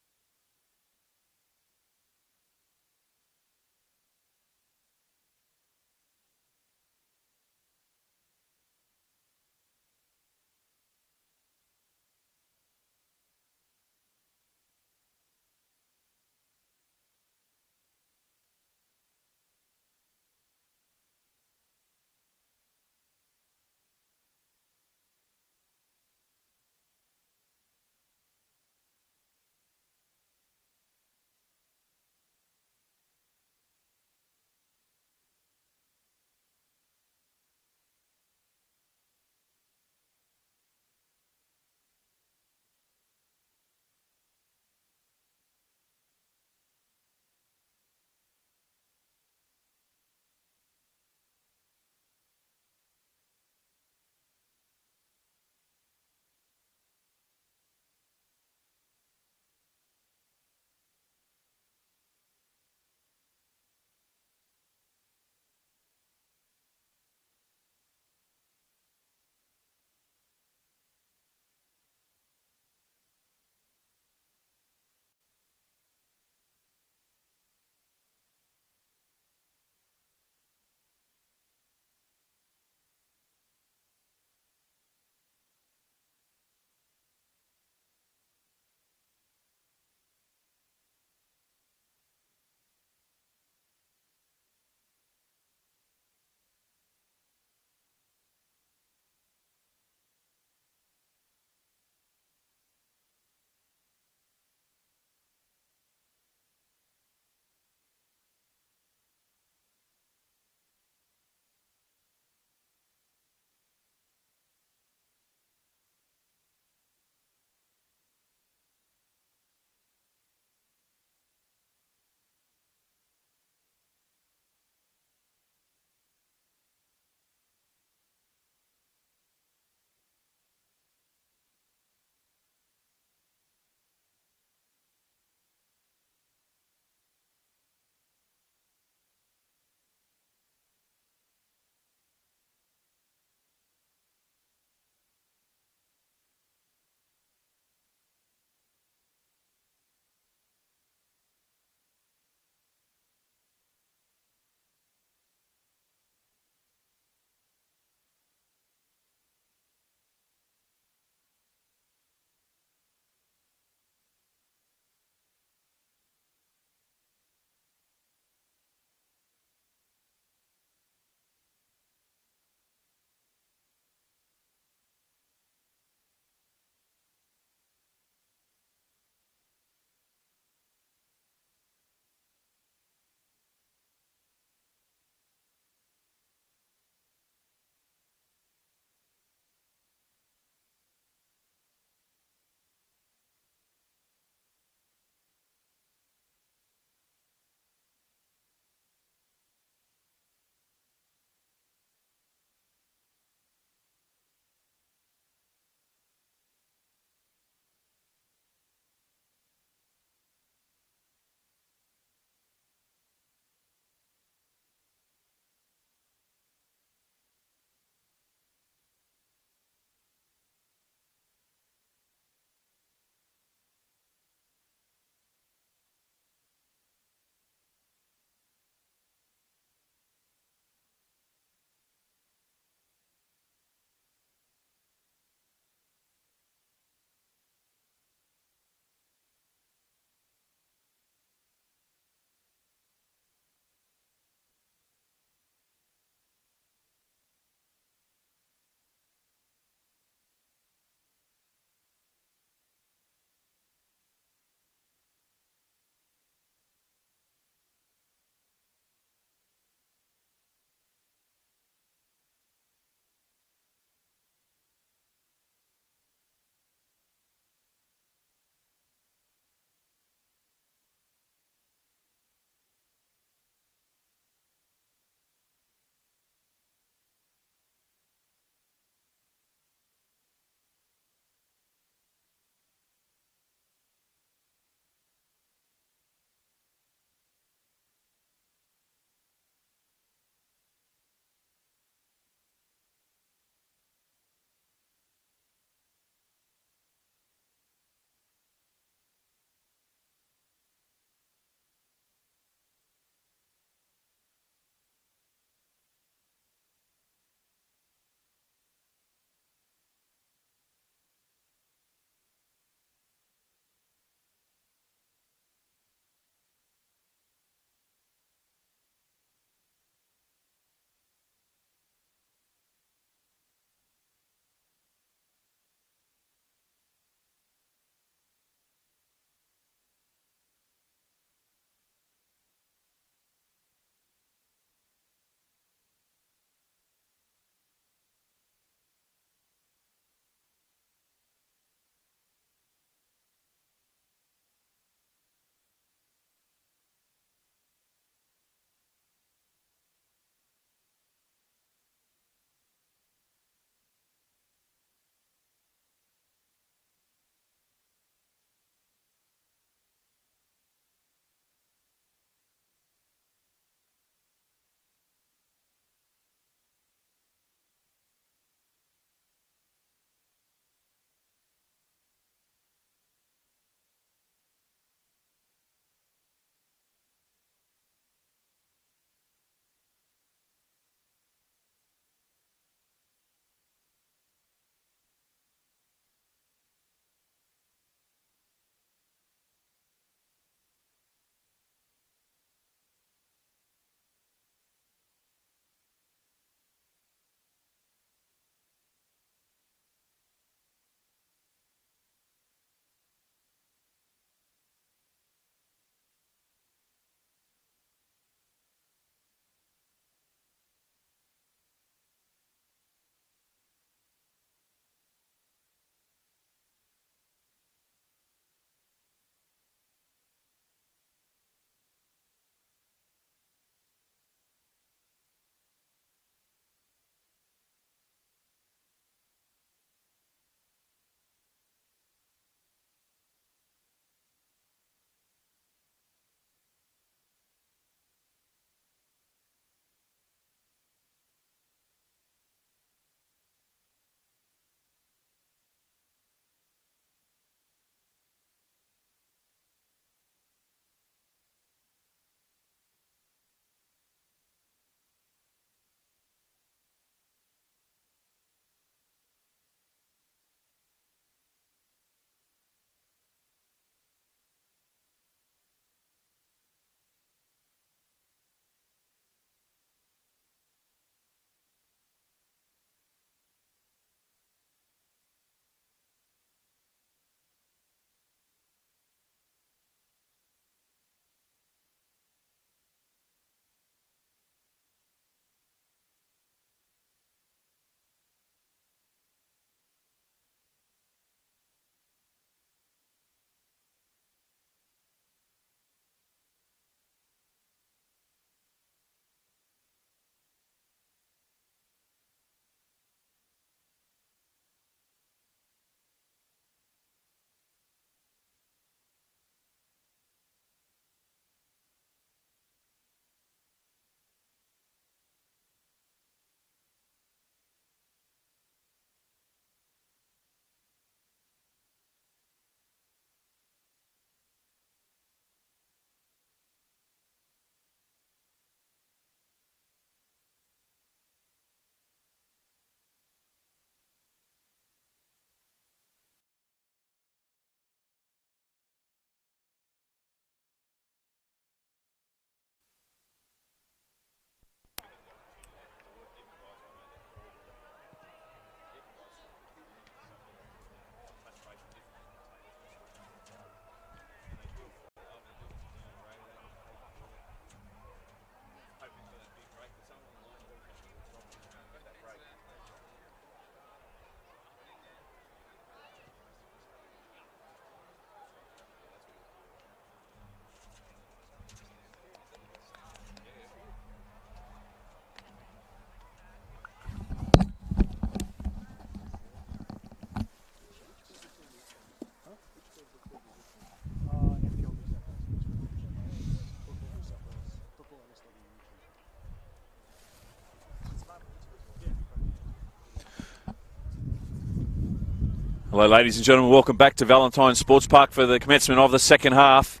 Hello, ladies and gentlemen. Welcome back to Valentine Sports Park for the commencement of the second half.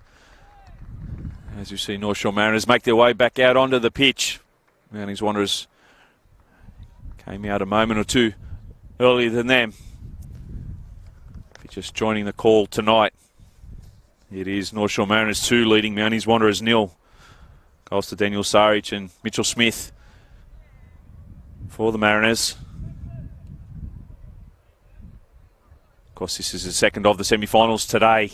As you see, North Shore Mariners make their way back out onto the pitch. Mounties Wanderers came out a moment or two earlier than them. Just joining the call tonight, it is North Shore Mariners 2 leading Mounties Wanderers 0. Goals to Daniel Saric and Mitchell Smith for the Mariners. Of course, this is the second of the semi-finals today.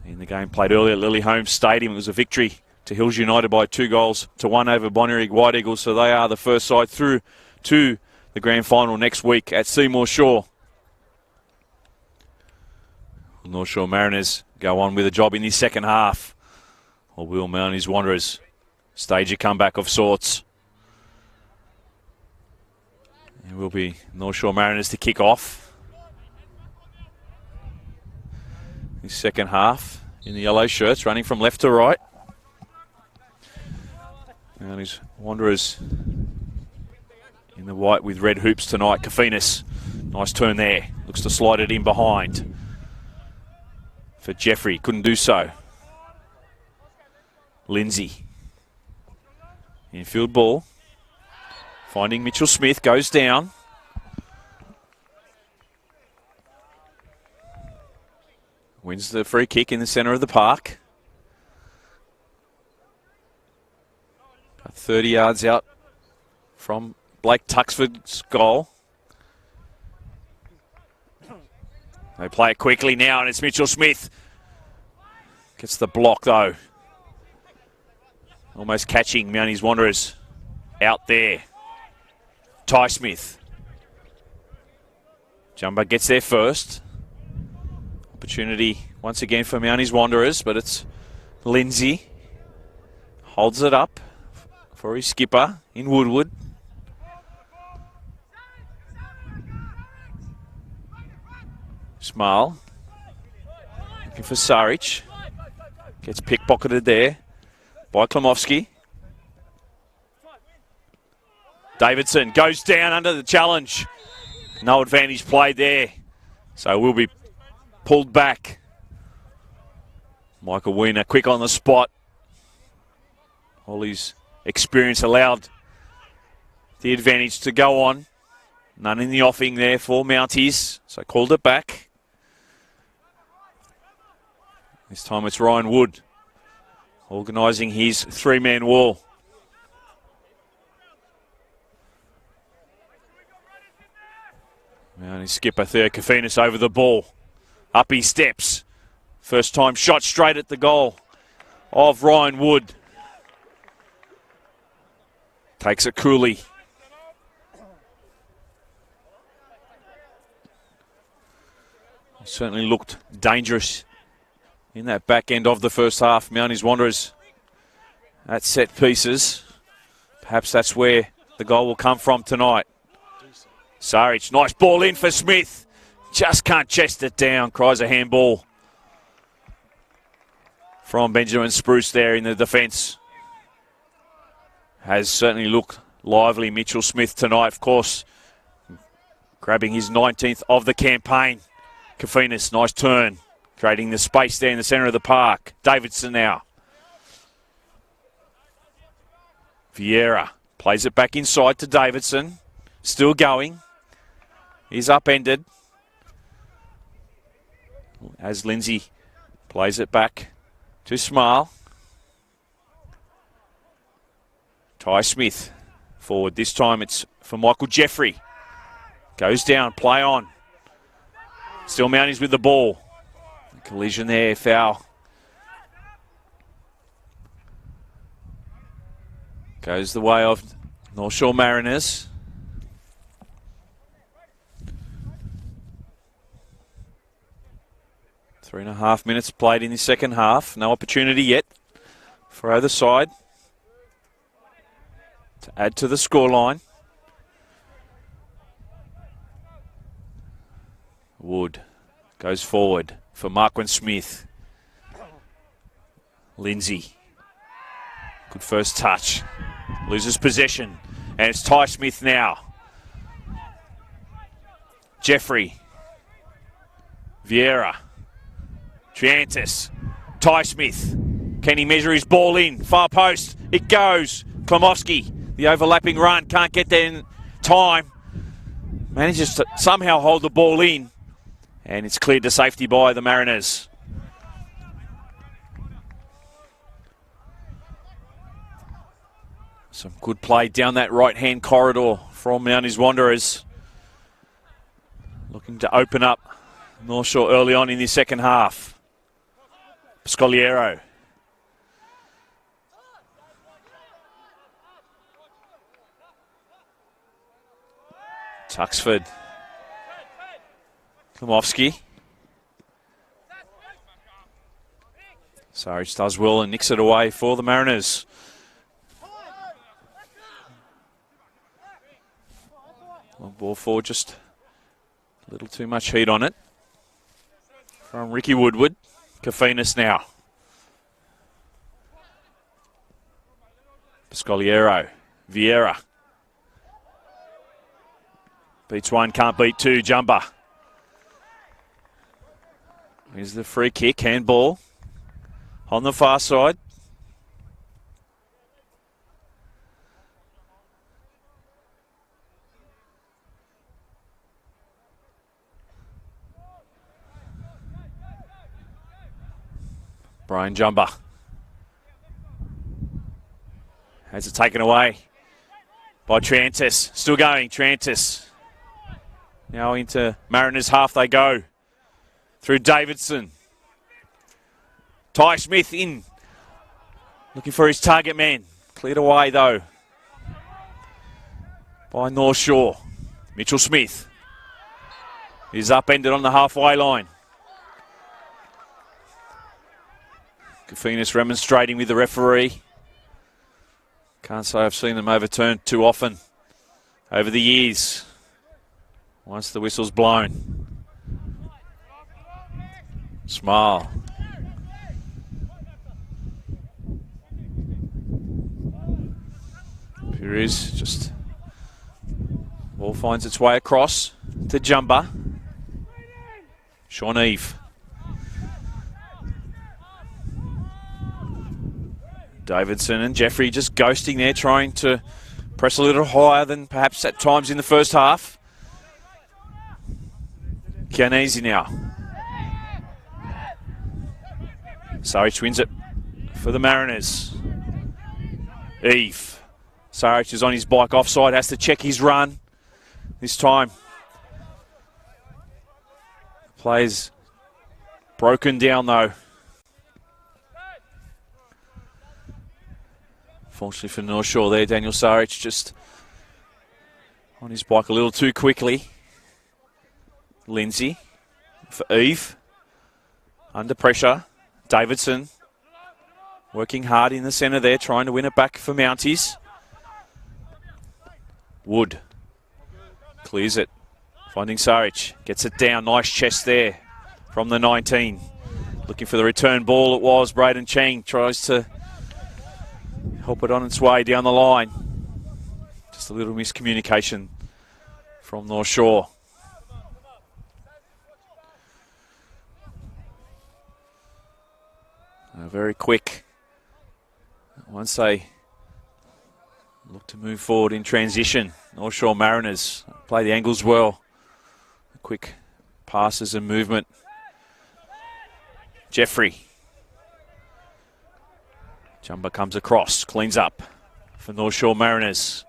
In the game played earlier at Lily Holmes Stadium, it was a victory to Hills United by 2-1 over Bonnyrigg White Eagles. So they are the first side through to the grand final next week at Seymour Shore. North Shore Mariners go on with a job in this second half. Or will Mounties Wanderers stage a comeback of sorts? It will be North Shore Mariners to kick off this second half in the yellow shirts, running from left to right. Mounties Wanderers in the white with red hoops tonight. Kafinas, nice turn there. Looks to slide it in behind for Jeffrey, couldn't do so. Lindsay, infield ball, finding Mitchell Smith, goes down. Wins the free kick in the centre of the park. About 30 yards out from Blake Tuxford's goal. They play it quickly now, and it's Mitchell Smith. Gets the block, though. Almost catching Mounties Wanderers out there. Ty Smith. Jumbo gets there first. Opportunity once again for Mounties Wanderers, but it's Lindsay. Holds it up for his skipper in Woodward. Smile. Looking for Saric. Gets pickpocketed there by Klimovsky. Davidson goes down under the challenge. No advantage played there. So we'll be pulled back. Michael Wiener quick on the spot. All his experience allowed the advantage to go on. None in the offing there for Mounties. So called it back. This time it's Ryan Wood organising his three-man wall. And his skipper there, Kafinas, over the ball. Up he steps. First time shot straight at the goal of Ryan Wood. Takes it coolly. Certainly looked dangerous in that back end of the first half. Mounties Wanderers at set pieces. Perhaps that's where the goal will come from tonight. Saric, nice ball in for Smith. Just can't chest it down. Cries a handball from Benjamin Spruce there in the defence. Has certainly looked lively, Mitchell Smith, tonight, of course. Grabbing his 19th of the campaign. Kafinas, nice turn. Creating the space there in the centre of the park. Davidson now. Vieira plays it back inside to Davidson. Still going. He's upended. As Lindsay plays it back to Smile. Ty Smith forward. This time it's for Michael Jeffrey. Goes down, play on. Still Mounties with the ball. Collision there, foul. Goes the way of North Shore Mariners. Three and a half minutes played in the second half. No opportunity yet for either side to add to the scoreline. Wood goes forward for Marquin Smith. Lindsay. Good first touch. Loses possession. And it's Ty Smith now. Jeffrey. Vieira. Triantis. Ty Smith. Can he measure his ball in? Far post. It goes. Klimowski. The overlapping run. Can't get there in time. Manages to somehow hold the ball in. And it's cleared to safety by the Mariners. Some good play down that right-hand corridor from Mounties Wanderers. Looking to open up North Shore early on in the second half. Pascoliero. Tuxford. Klimowski. Sarich does well and nicks it away for the Mariners. Long ball forward, just a little too much heat on it. From Ricky Woodward. Kafinas now. Pascoliero. Vieira. Beats one, can't beat two. Jumper. Here's the free kick. Handball. On the far side. Brian Jumper. Has it taken away by Triantis. Still going, Triantis. Now into Mariners half they go. Through Davidson. Ty Smith in. Looking for his target man. Cleared away though by North Shore. Mitchell Smith. He's upended on the halfway line. Kafinas remonstrating with the referee. Can't say I've seen them overturned too often over the years. Once the whistle's blown. Smile. Here is just ball finds its way across to Jumper. Sean Eve. Davidson and Jeffrey just ghosting there, trying to press a little higher than perhaps at times in the first half. Chianese now. Sarich wins it for the Mariners. Eve. Sarich is on his bike offside, has to check his run. This time, the play's broken down though. Fortunately for North Shore there, Daniel Sarich just on his bike a little too quickly. Lindsay for Eve. Under pressure. Davidson working hard in the centre there, trying to win it back for Mounties. Wood clears it. Finding Sarich. Gets it down. Nice chest there from the 19. Looking for the return ball. It was Braden Chang. Tries to help it on its way down the line. Just a little miscommunication from North Shore. Very quick. Once they look to move forward in transition, North Shore Mariners play the angles well. Quick passes and movement. Jeffrey. Jumper comes across, cleans up for North Shore Mariners.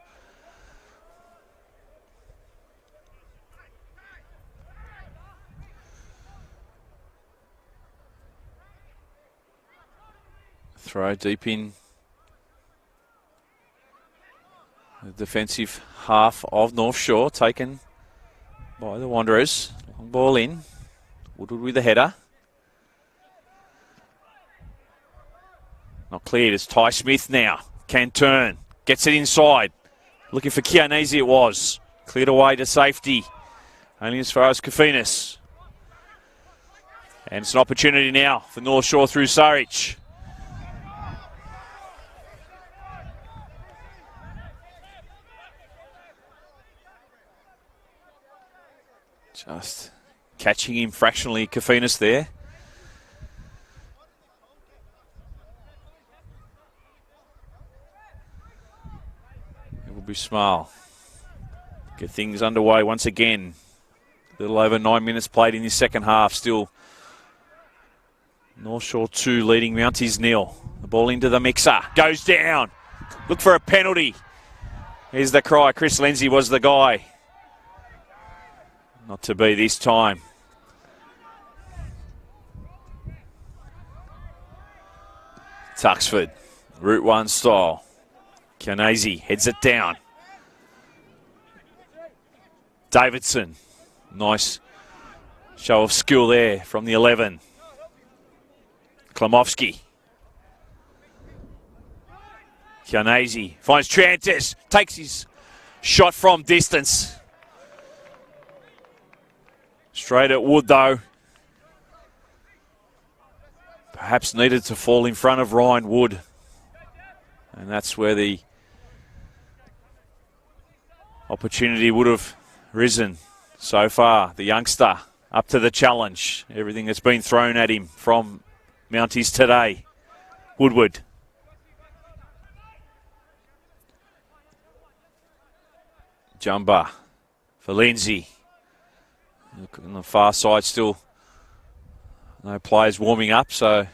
Throw deep in the defensive half of North Shore, taken by the Wanderers. Long ball in. Woodward with the header. Not cleared. It's Ty Smith now. Can turn. Gets it inside. Looking for Chianese it was. Cleared away to safety. Only as far as Kafinas. And it's an opportunity now for North Shore through Sarich. Just Catching him fractionally, Kafinas there. It will be Smile. Get things underway once again. A little over 9 minutes played in this second half. Still North Shore 2 leading Mounties 0. The ball into the mixer. Goes down. Look for a penalty. Here's the cry. Chris Lindsay was the guy. Not to be this time. Tuxford. Route 1 style. Kianese heads it down. Davidson. Nice show of skill there from the 11. Klimovsky. Kianese finds Trantis. Takes his shot from distance. Straight at Wood though. Perhaps needed to fall in front of Ryan Wood. And that's where the opportunity would have risen. So far, the youngster up to the challenge. Everything that's been thrown at him from Mounties today. Woodward. Jumba for Lindsay. Look on the far side still. No players warming up, so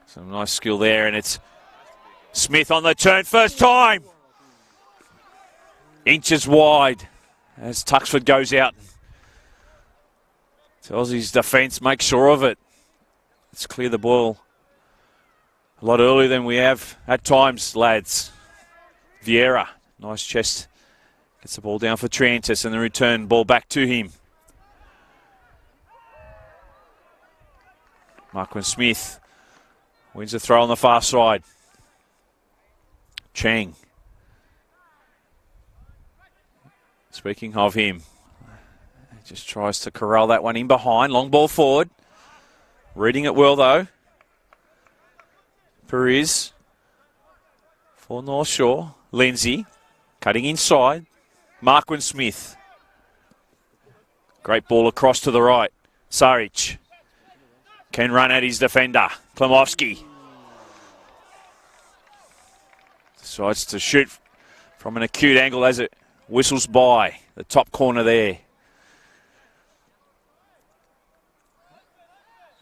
some nice skill there, and it's Smith on the turn, first time. Inches wide as Tuxford goes out. Tells his defence, make sure of it. Let's clear the ball a lot earlier than we have at times, lads. Vieira, nice chest. Gets the ball down for Trantis and the return ball back to him. Marquin Smith wins the throw on the far side. Chang. Speaking of him, he just tries to corral that one in behind. Long ball forward. Reading it well though. Perez for North Shore. Lindsay cutting inside. Marquin Smith. Great ball across to the right. Saric can run at his defender. Klimovsky decides to shoot from an acute angle as it whistles by the top corner there.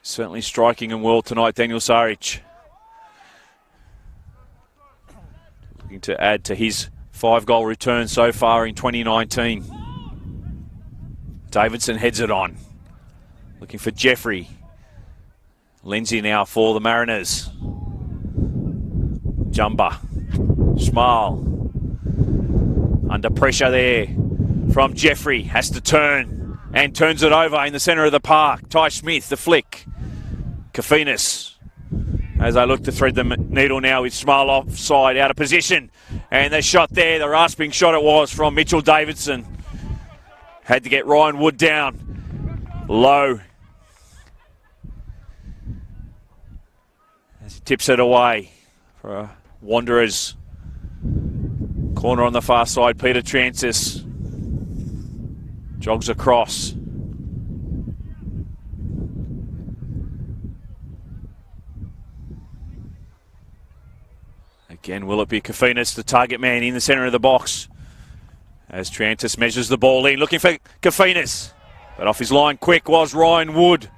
Certainly striking him well tonight, Daniel Saric. Looking to add to his 5-goal return so far in 2019. Davidson heads it on. Looking for Jeffrey. Lindsay now for the Mariners. Jumba. Smile. Under pressure there from Jeffrey. Has to turn and turns it over in the centre of the park. Ty Smith, the flick. Kafinas. As I look to thread the needle now with Smile offside, out of position. And the shot there, the rasping shot it was from Mitchell Davidson. Had to get Ryan Wood down low. As he tips it away for Wanderers. Corner on the far side, Peter Transis jogs across. Again, will it be Kafinas, the target man in the centre of the box? As Trantis measures the ball in, looking for Kafinas. But off his line quick was Ryan Wood.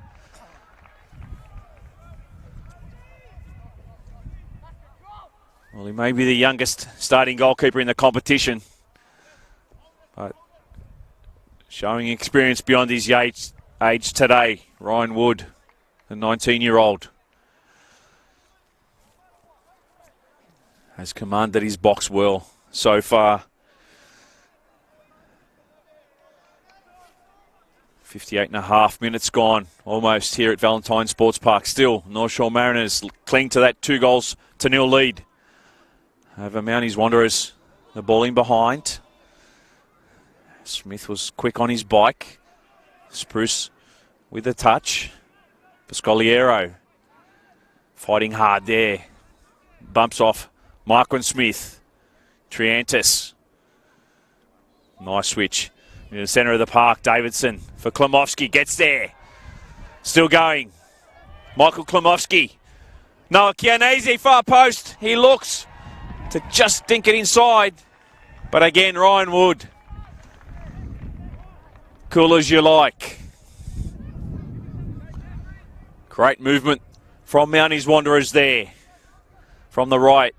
Well, he may be the youngest starting goalkeeper in the competition, but showing experience beyond his age today, Ryan Wood, the 19-year-old, has commanded his box well so far. 58.5 minutes gone, almost here at Valentine Sports Park. Still, North Shore Mariners cling to that 2-0 lead over Mounties Wanderers. The ball in behind. Smith was quick on his bike. Spruce with a touch. Pascoliero fighting hard there. Bumps off Marquin Smith. Triantis. Nice switch. In the centre of the park, Davidson for Klimovsky. Gets there. Still going. Michael Klimovsky. Noah Chianese, far post. He looks to just dink it inside. But again, Ryan Wood. Cool as you like. Great movement from Mounties Wanderers there. From the right.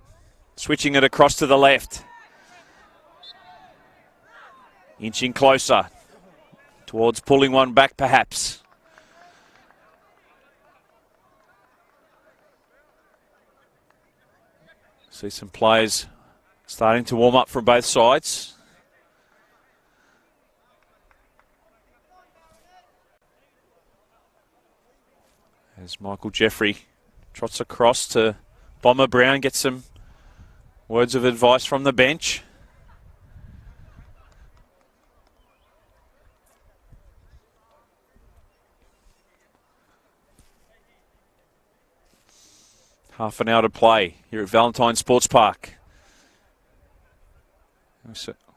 Switching it across to the left. Inching closer. Towards pulling one back perhaps. See some players starting to warm up from both sides. As Michael Jeffrey trots across to Bomber Brown, gets some words of advice from the bench. Half an hour to play here at Valentine Sports Park.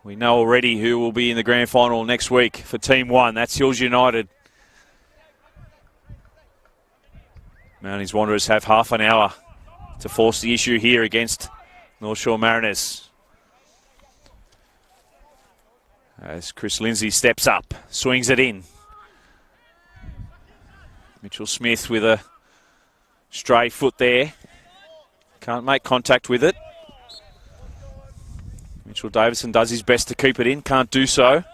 We know already who will be in the grand final next week for Team 1. That's Hills United. Mounties Wanderers have half an hour to force the issue here against North Shore Mariners. As Chris Lindsay steps up, swings it in. Mitchell Smith with a stray foot there. Can't make contact with it. Mitchell Davison does his best to keep it in. Can't do so.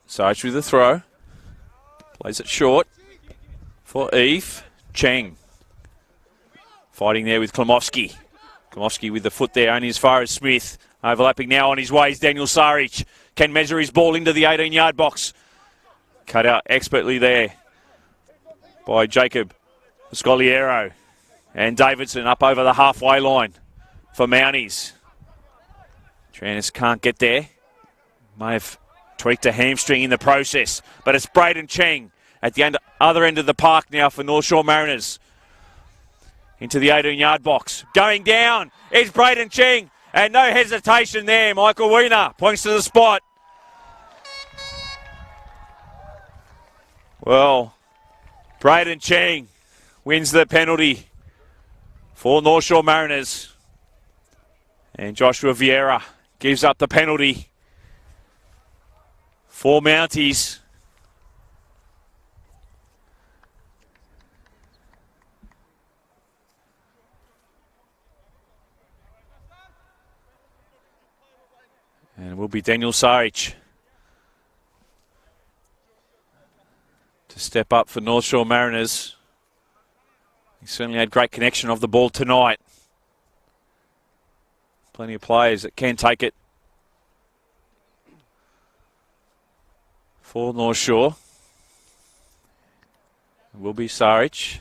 Sarge with the throw. Plays it short for Eve. Cheng. Fighting there with Klimovsky. Klimovsky with the foot there only as far as Smith. Overlapping now on his way is Daniel Saric. Can measure his ball into the 18-yard box. Cut out expertly there by Jacob Scoliero. And Davidson up over the halfway line for Mounties. Tranis can't get there. May have tweaked a hamstring in the process. But it's Braden Cheng at the other end of the park now for North Shore Mariners. Into the 18-yard box. Going down is Braden Cheng. And no hesitation there. Michael Wiener points to the spot. Well, Braden Cheng wins the penalty for North Shore Mariners. And Joshua Vieira gives up the penalty for Mounties. And it will be Daniel Saric to step up for North Shore Mariners. He certainly had great connection of the ball tonight. Plenty of players that can take it for North Shore. It will be Saric.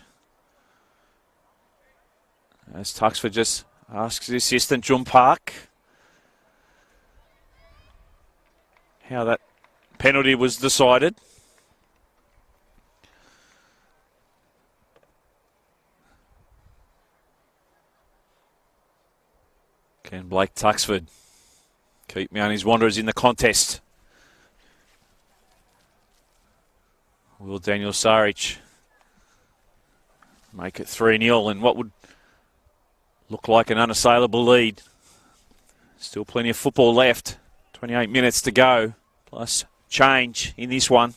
As Tuxford just asks the assistant, Jun Park, how that penalty was decided. Can Blake Tuxford keep Mounties Wanderers in the contest? Will Daniel Saric make it 3-0 in what would look like an unassailable lead? Still plenty of football left. 28 minutes to go, plus change in this one.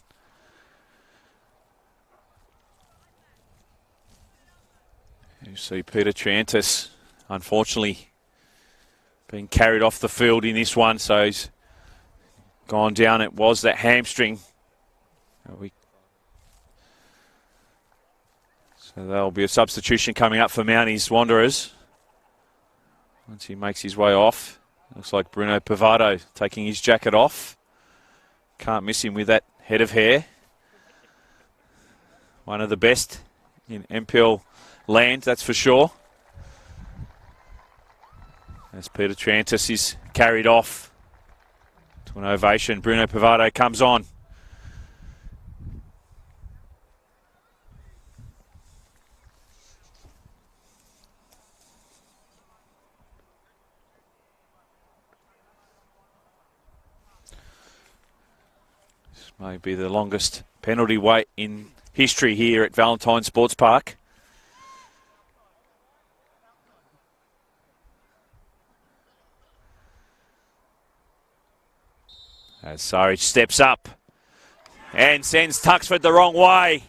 You see Peter Triantis, unfortunately, being carried off the field in this one, so he's gone down. It was that hamstring. So there'll be a substitution coming up for Mounties Wanderers once he makes his way off. Looks like Bruno Pavado taking his jacket off. Can't miss him with that head of hair. One of the best in NPL land, that's for sure. As Peter Triantis is carried off to an ovation, Bruno Pavado comes on. Maybe the longest penalty wait in history here at Valentine Sports Park. As Saric steps up and sends Tuxford the wrong way.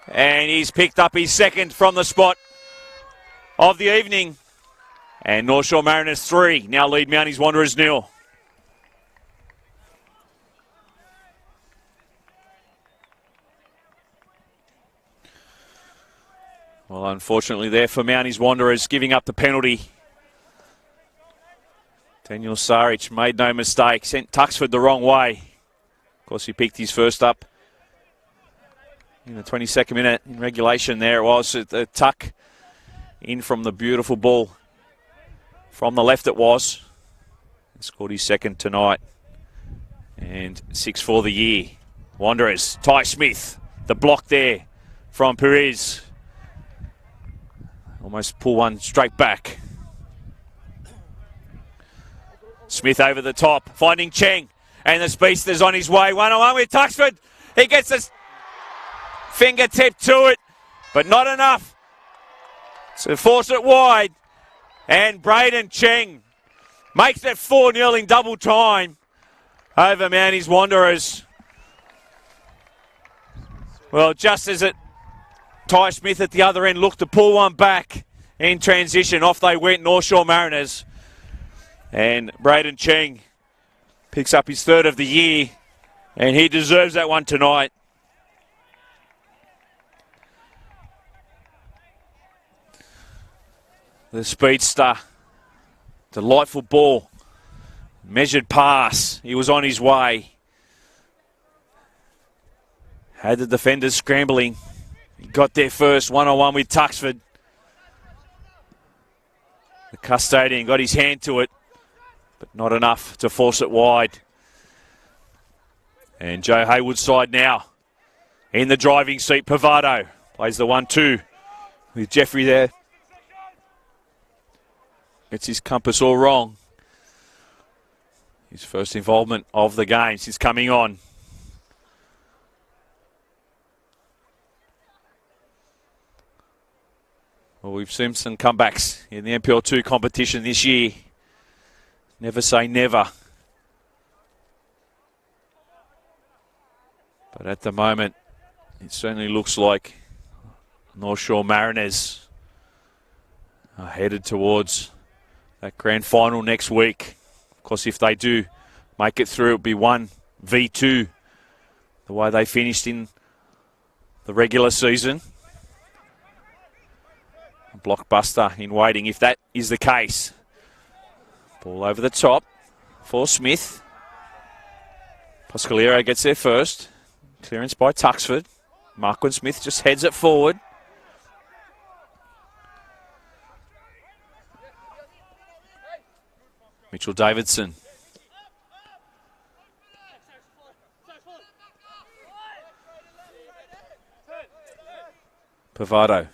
And he's picked up his second from the spot of the evening. And North Shore Mariners 3 now lead Mounties Wanderers 0. Well, unfortunately there for Mounties Wanderers, giving up the penalty. Daniel Saric made no mistake, sent Tuxford the wrong way. Of course, he picked his first up in the 22nd minute in regulation. There it was, the tuck in from the beautiful ball from the left it was. Scored his second tonight. And 6 for the year. Wanderers, Ty Smith, the block there from Perez. Almost pull one straight back. Smith over the top, finding Cheng. And the speedster's on his way. 1-on-1 with Tuxford. He gets a fingertip to it, but not enough to force it wide. And Braden Cheng makes it 4-0 in double time over Mounties Wanderers. Well, just as Ty Smith at the other end looked to pull one back in transition, off they went, North Shore Mariners. And Braden Cheng picks up his third of the year, and he deserves that one tonight. The speedster, delightful ball, measured pass, he was on his way. Had the defenders scrambling. He got there first, 1-on-1 with Tuxford. The custodian got his hand to it, but not enough to force it wide. And Joe Hayward's side now in the driving seat. Pavado plays the 1-2 with Jeffrey there. Gets his compass all wrong. His first involvement of the game since coming on. Well, we've seen some comebacks in the NPL 2 competition this year. Never say never. But at the moment, it certainly looks like North Shore Mariners are headed towards that grand final next week. Of course, if they do make it through, it'll be 1v2, the way they finished in the regular season. A blockbuster in waiting if that is the case. Ball over the top for Smith. Pascalero gets there first. Clearance by Tuxford. Marquin Smith just heads it forward. Mitchell Davidson. Pavado.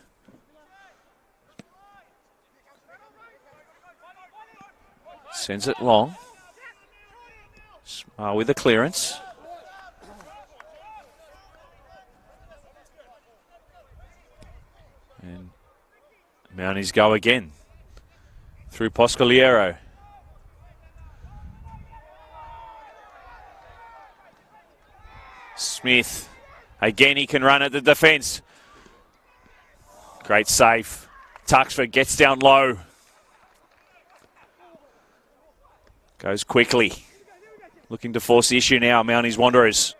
Sends it long. With a clearance. And Mounties go again. Through Pascalero. Smith. Again, he can run at the defence. Great save. Tuxford gets down low. Goes quickly. Looking to force the issue now, Mounties Wanderers.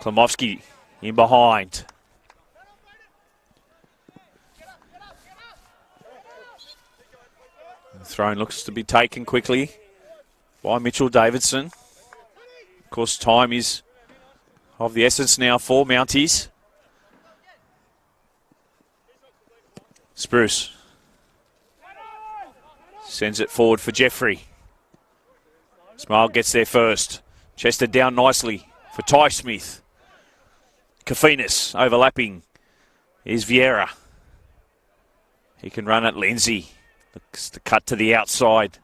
Klimovsky in behind. The throw looks to be taken quickly by Mitchell Davidson. Of course, time is of the essence now for Mounties. Spruce sends it forward for Jeffrey. Smile gets there first. Chested down nicely for Ty Smith. Kafinas overlapping is Vieira. He can run at Lindsay. Looks to cut to the outside.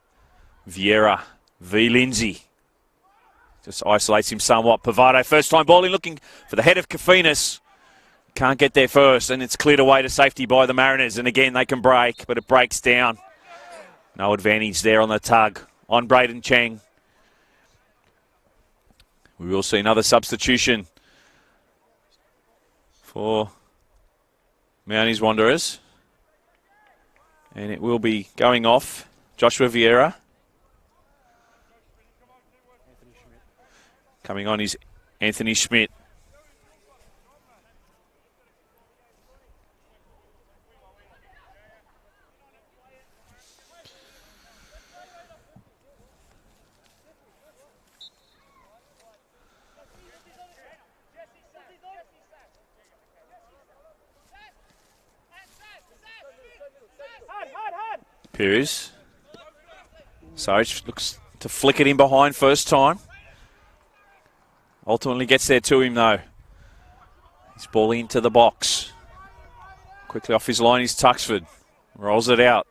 Vieira v. Lindsay. Just isolates him somewhat. Pavado, first time balling, looking for the head of Kafinas. Can't get there first, and it's cleared away to safety by the Mariners. And again, they can break, but it breaks down. No advantage there on the tug on Braden Cheng. We will see another substitution for Mounties Wanderers. And it will be going off Joshua Vieira. Coming on is Anthony Schmidt. Piers. Sarich looks to flick it in behind first time. Ultimately gets there to him though. He's balling into the box. Quickly off his line is Tuxford. Rolls it out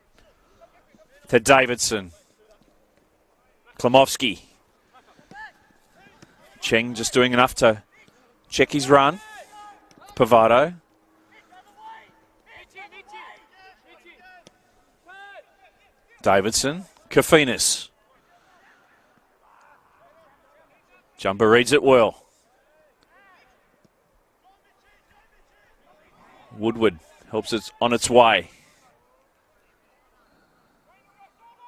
to Davidson. Klimovsky. Cheng just doing enough to check his run. Pavado. Davidson. Kafinas. Jumper reads it well. Woodward helps it on its way.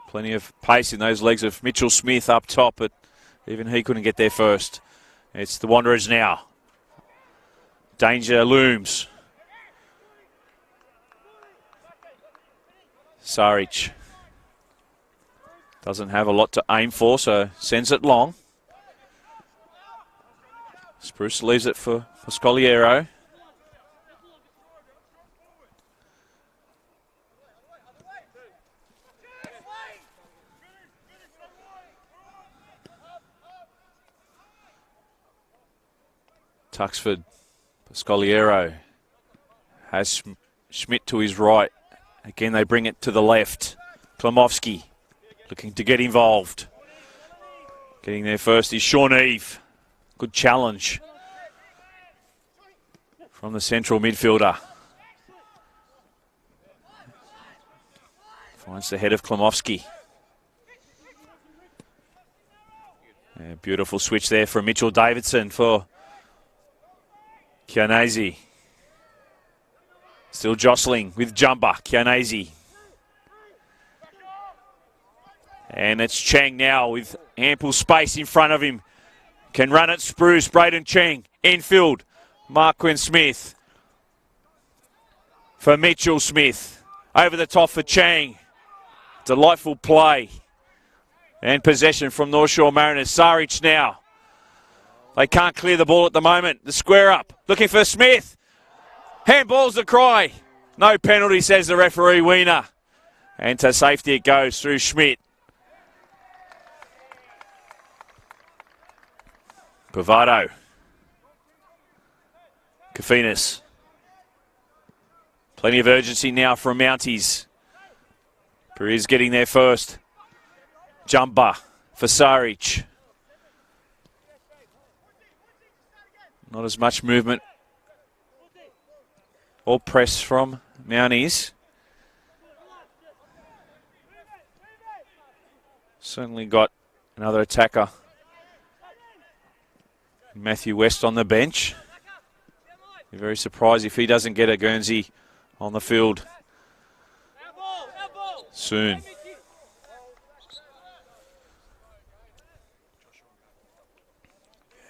Plenty of pace in those legs of Mitchell Smith up top, but even he couldn't get there first. It's the Wanderers now. Danger looms. Sarich doesn't have a lot to aim for, so sends it long. Spruce leaves it for Scoliero. Tuxford, Scoliero has Schmidt to his right. Again, they bring it to the left. Klimovsky looking to get involved. Getting there first is Sean Eve. Good challenge from the central midfielder. Finds the head of Klimovsky. Yeah, beautiful switch there from Mitchell Davidson for Chianese. Still jostling with Jumper. Chianese. And it's Cheng now with ample space in front of him. Can run it, Spruce, Braden Cheng, infield, Marquin Smith for Mitchell Smith. Over the top for Cheng. Delightful play. And possession from North Shore Mariners. Sarich now. They can't clear the ball at the moment. The square up, looking for Smith. Handball's the cry. No penalty, says the referee, Wiener. And to safety it goes through Schmidt. Pavado. Kafinas. Plenty of urgency now from Mounties. Perez getting there first. Jumper for Sarich. Not as much movement or press from Mounties. Certainly got another attacker, Matthew West, on the bench. Be very surprised if he doesn't get a Guernsey on the field soon.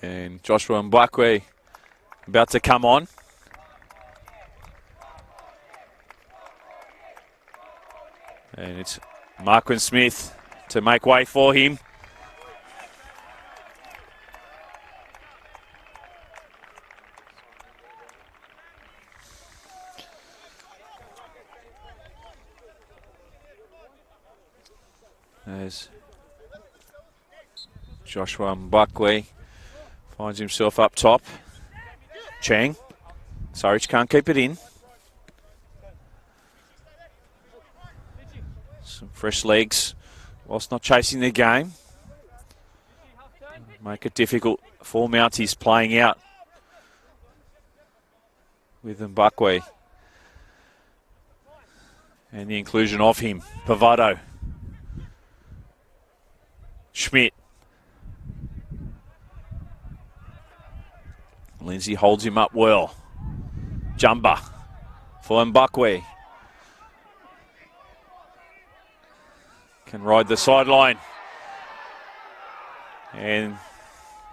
And Joshua Mbakwe about to come on. And it's Marquin Smith to make way for him. There's Joshua Mbakwe. Finds himself up top. Chang. Sarich can't keep it in. Some fresh legs whilst not chasing the game. make it difficult for Mounties playing out with Mbakwe. And the inclusion of him, Pavado. Schmidt. Lindsay holds him up well. Jumba for Mbakwe. Can ride the sideline. And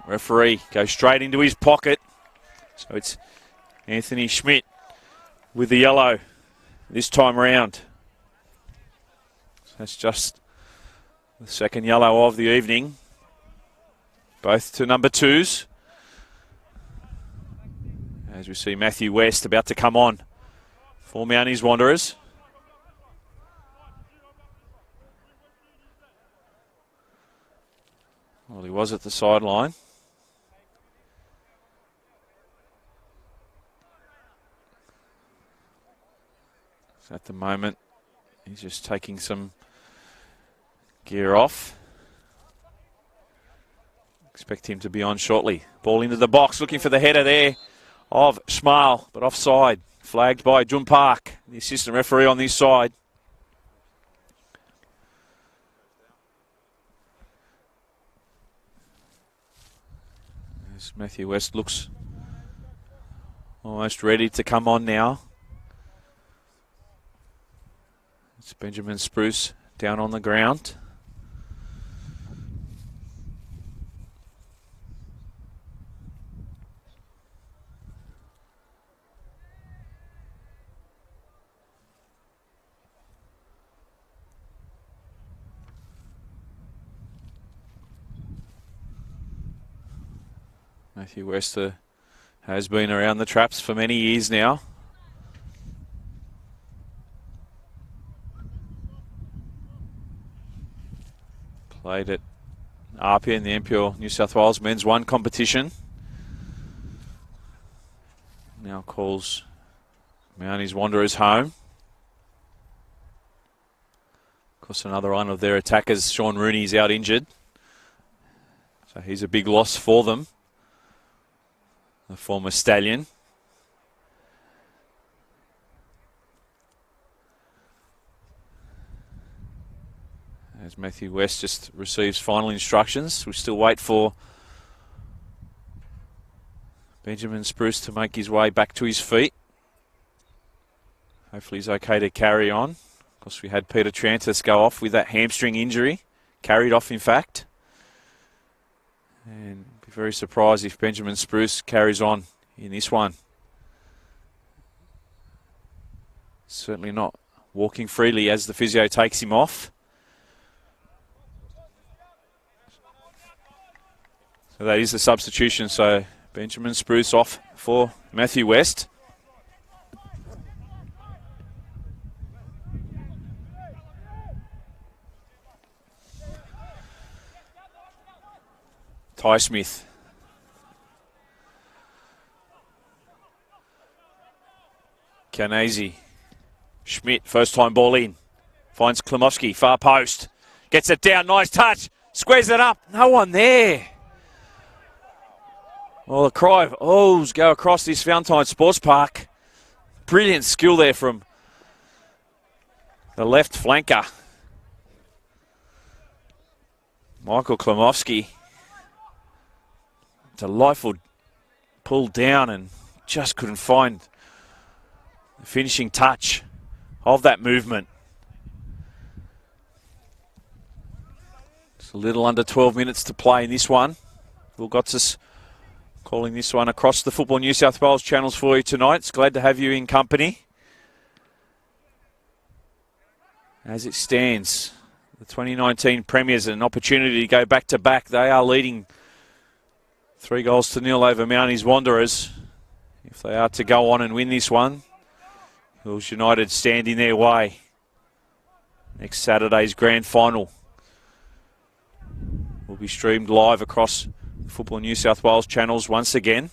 referee goes straight into his pocket. So it's Anthony Schmidt with the yellow this time round. So that's just the second yellow of the evening. Both to number 2s. As we see Matthew West about to come on for Mounties Wanderers. Well, he was at the sideline. So at the moment, he's just taking some gear off. Expect him to be on shortly. Ball into the box, looking for the header there of Schmal, but offside. Flagged by Jun Park, the assistant referee on this side. As Matthew West looks almost ready to come on now. It's Benjamin Spruce down on the ground. Matthew West has been around the traps for many years now. Played at RP in the NPL New South Wales Men's 1 competition. Now calls Mounties Wanderers home. Of course, another one of their attackers, Sean Rooney, is out injured. So he's a big loss for them. The former Stallion. As Matthew West just receives final instructions, we still wait for Benjamin Spruce to make his way back to his feet. Hopefully he's okay to carry on. Of course, we had Peter Trantis go off with that hamstring injury. Carried off, in fact. And be very surprised if Benjamin Spruce carries on in this one. Certainly not walking freely as the physio takes him off. So that is the substitution. So Benjamin Spruce off for Matthew West. Ty Smith. Kanesi. Schmidt, first time ball in. Finds Klimowski, far post. Gets it down, nice touch. Squares it up, no one there. Well, the cry of O's go across this Valentine Sports Park. Brilliant skill there from the left flanker. Michael Klimowski. Delightful pull down and just couldn't find the finishing touch of that movement. It's a little under 12 minutes to play in this one. Will Gotsis calling this one across the Football New South Wales channels for you tonight. It's glad to have you in company. As it stands, the 2019 Premiers, an opportunity to go back-to-back. They are leading 3-0 over Mounties Wanderers. If they are to go on and win this one, Hills United stand in their way. Next Saturday's grand final will be streamed live across Football New South Wales channels once again.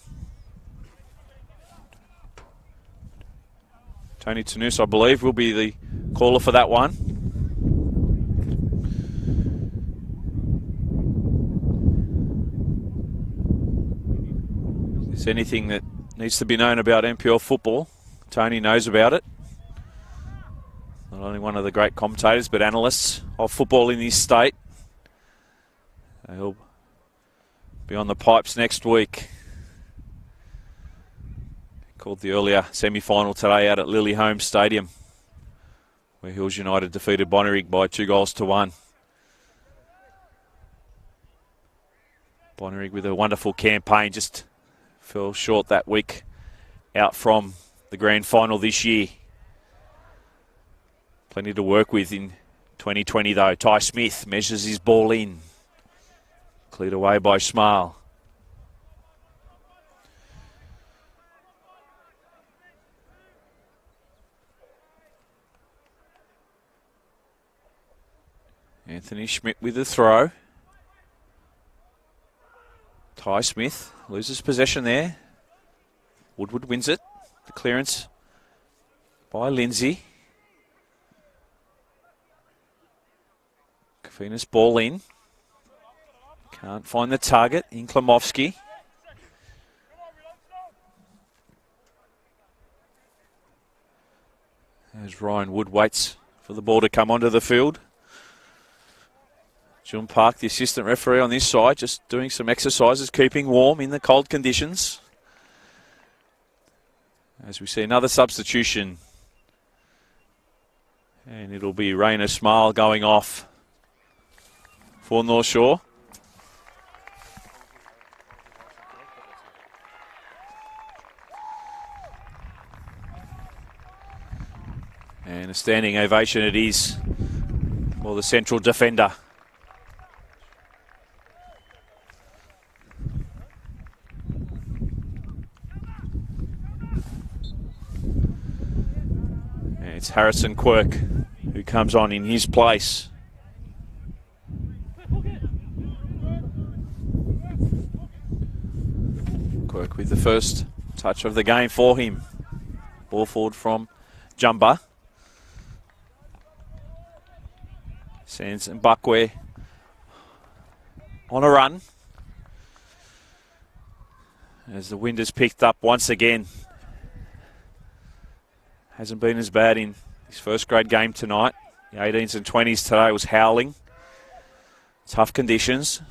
Tony Tanous, I believe, will be the caller for that one. there's anything that needs to be known about NPL football, Tony knows about it. Not only one of the great commentators, but analysts of football in this state. He'll be on the pipes next week. Called the earlier semi-final today out at Lily-Holmes Stadium, where Hills United defeated Bonnyrigg by 2-1. Bonnyrigg with a wonderful campaign, just fell short that week out from the grand final this year. Plenty to work with in 2020 though. Ty Smith measures his ball in. Cleared away by Smale. Anthony Schmidt with the throw. Ty Smith loses possession there. Woodward wins it. The clearance by Lindsay. Kafinas ball in. Can't find the target in Klimovsky. As Ryan Wood waits for the ball to come onto the field. John Park, the assistant referee on this side, just doing some exercises, keeping warm in the cold conditions. As we see another substitution. And it'll be Rainer Smale going off for North Shore. And a standing ovation it is for the central defender. It's Harrison Quirk who comes on in his place. Quirk with the first touch of the game for him. Ball forward from Jumba. Sands and Buckware on a run. As the wind has picked up once again. Hasn't been as bad in his first grade game tonight. The 18s and 20s today was howling. Tough conditions.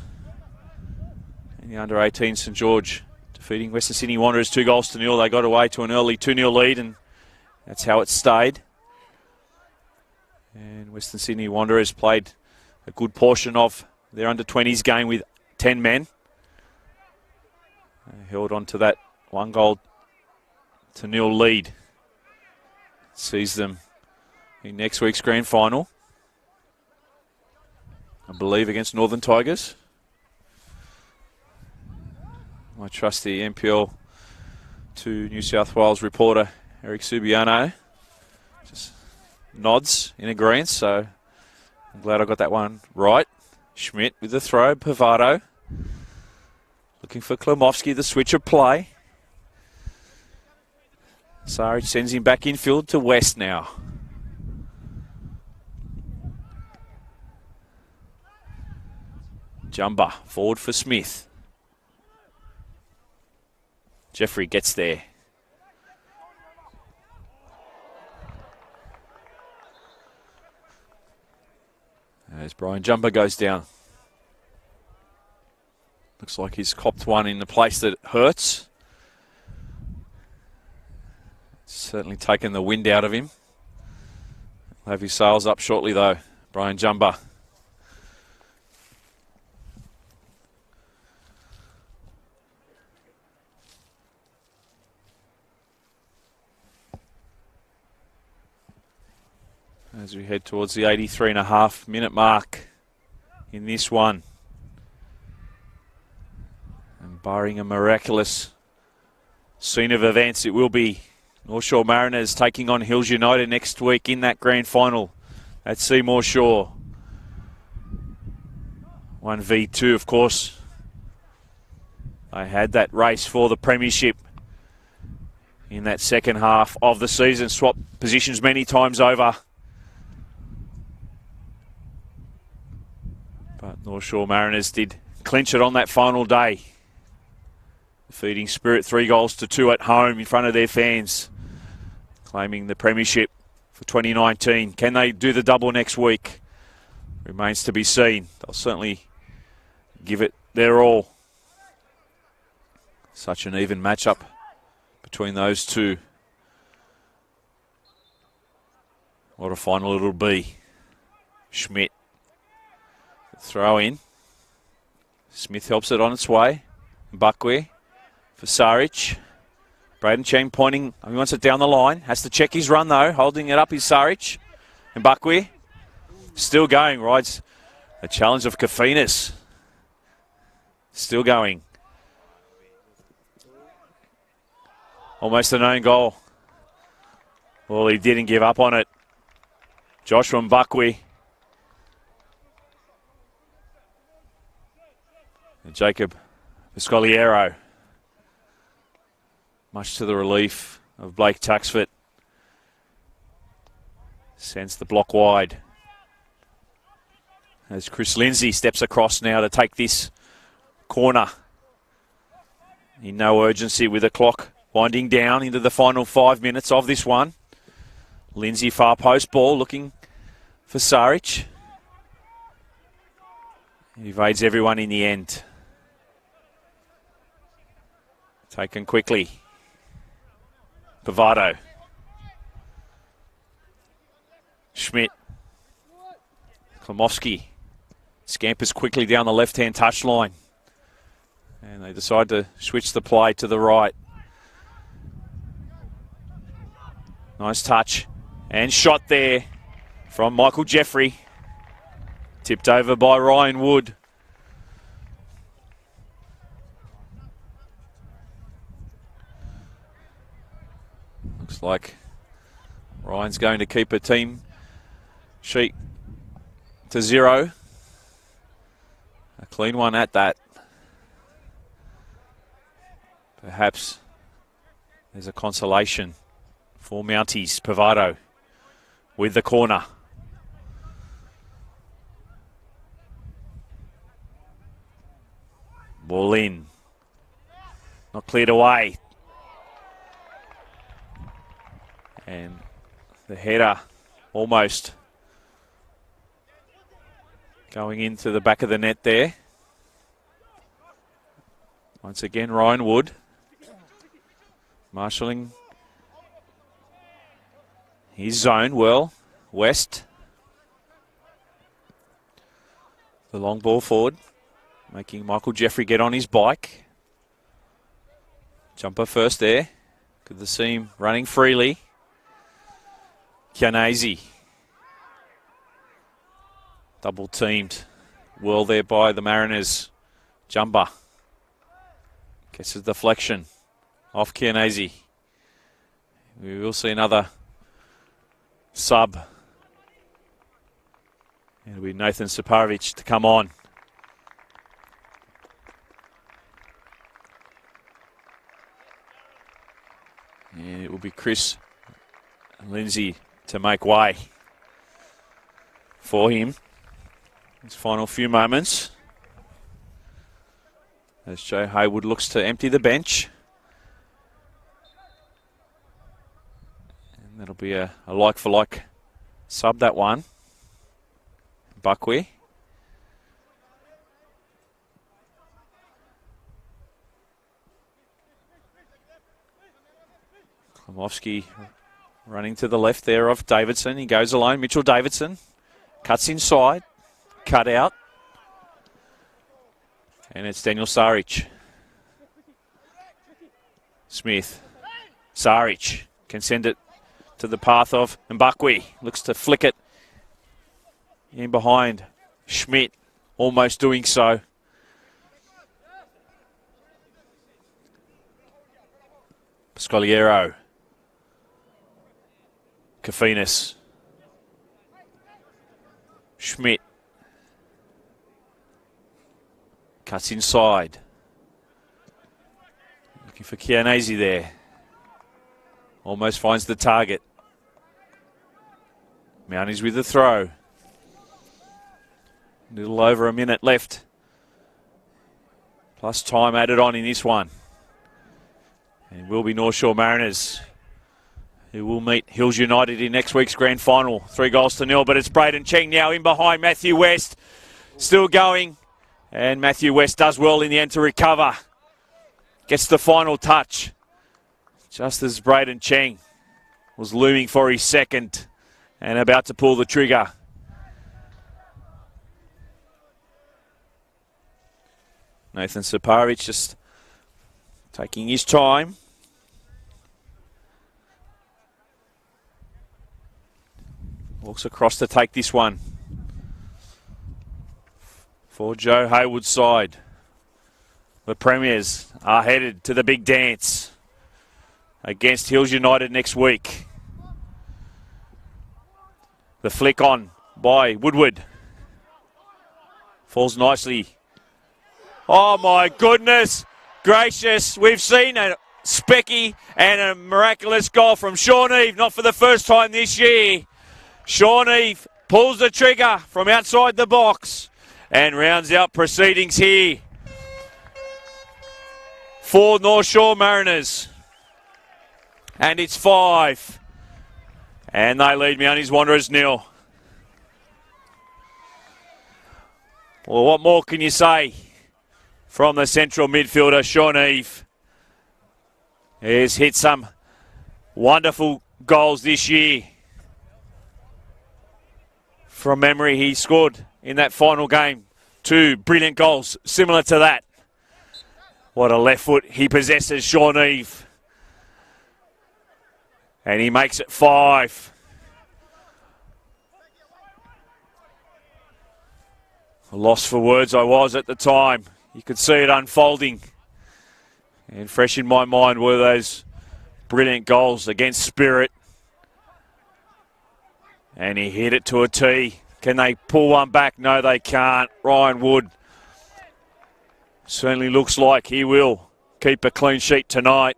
And the under 18 St George defeating Western Sydney Wanderers 2-0. They got away to an early 2-0 lead and that's how it stayed. And Western Sydney Wanderers played a good portion of their under 20s game with 10 men. They held on to that 1-0 lead. Sees them in next week's grand final, I believe against Northern Tigers. I trust the NPL to New South Wales reporter Eric Subiano just nods in agreement, so I'm glad I got that one right. Schmidt with the throw, Pavado looking for Klimovsky, the switch of play. Sarich sends him back infield to West now. Jumba forward for Smith. Jeffrey gets there. As Brian Jumba goes down. Looks like he's copped one in the place that hurts. Certainly taken the wind out of him. He'll have his sails up shortly though, Brian Jumba. As we head towards the 83.5-minute mark in this one. And barring a miraculous scene of events, it will be North Shore Mariners taking on Hills United next week in that grand final at Seymour Shore. 1v2, of course. They had that race for the premiership in that second half of the season. Swapped positions many times over. But North Shore Mariners did clinch it on that final day. feeding spirit, 3-2 at home in front of their fans, claiming the premiership for 2019. Can they do the double next week? Remains to be seen. They'll certainly give it their all. Such an even matchup between those two. What a final it'll be. Schmidt. Throw in. Smith helps it on its way. Mbakwe for Saric. Braden Cheng pointing. He wants it down the line. Has to check his run though. Holding it up is Saric. Mbakwe. Still going. Rides a challenge of Kafinas. Still going. Almost an own goal. Well, he didn't give up on it. Joshua Mbakwe. And Jacob Piscoliero. Much to the relief of Blake Tuxford. Sends the block wide. As Chris Lindsay steps across now to take this corner. In no urgency with the clock winding down into the final 5 minutes of this one. Lindsay far post ball looking for Saric. He evades everyone in the end. Taken quickly. Pavado. Schmidt. Klimowski scampers quickly down the left-hand touchline. And they decide to switch the play to the right. Nice touch. And shot there from Michael Jeffrey. Tipped over by Ryan Wood. Looks like Ryan's going to keep a team sheet to 0. A clean one at that. Perhaps there's a consolation for Mounties. Pavado with the corner. Ball in. Not cleared away. And the header almost going into the back of the net there. Once again, Ryan Wood. Marshalling his zone well. West. The long ball forward. Making Michael Jeffrey get on his bike. Jumper first there. Good to see him running freely. Kianazi. Double teamed well there by the Mariners. Jumper. Gets a deflection off Kianazi. We will see another sub. It'll be Nathan Saparovic to come on. And it will be Chris Lindsay to make way for him. His final few moments. As Joe Haywood looks to empty the bench. And that'll be a like-for-like sub, that one. Buckwee. Klimowski running to the left there of Davidson. He goes alone. Mitchell Davidson cuts inside. Cut out. And it's Daniel Saric. Smith. Saric can send it to the path of Mbakwe. Looks to flick it in behind. Schmidt almost doing so. Piscoliero. Kafinas. Schmidt. Cuts inside. Looking for Kianazi there. Almost finds the target. Mounties with the throw. A little over a minute left. Plus time added on in this one. It will be North Shore Mariners who will meet Hills United in next week's grand final. 3-0, but it's Braden Cheng now in behind Matthew West. Still going. And Matthew West does well in the end to recover. Gets the final touch. Just as Braden Cheng was looming for his second and about to pull the trigger. Nathan Saparovic just taking his time. Walks across to take this one. For Joe Hayward's side. The Premiers are headed to the big dance against Hills United next week. The flick on by Woodward. Falls nicely. Oh my goodness gracious. We've seen a specky and a miraculous goal from Sean Eve, not for the first time this year. Sean Eve pulls the trigger from outside the box and rounds out proceedings here for North Shore Mariners. And it's 5. And they lead Mounties Wanderers 0. Well, what more can you say from the central midfielder, Sean Eve? He's hit some wonderful goals this year. From memory, he scored in that final game 2 brilliant goals similar to that. What a left foot he possesses, Sean Eve. And he makes it 5. Lost for words I was at the time. You could see it unfolding. And fresh in my mind were those brilliant goals against Spirit. And he hit it to a tee. Can they pull one back? No, they can't. Ryan Wood certainly looks like he will keep a clean sheet tonight.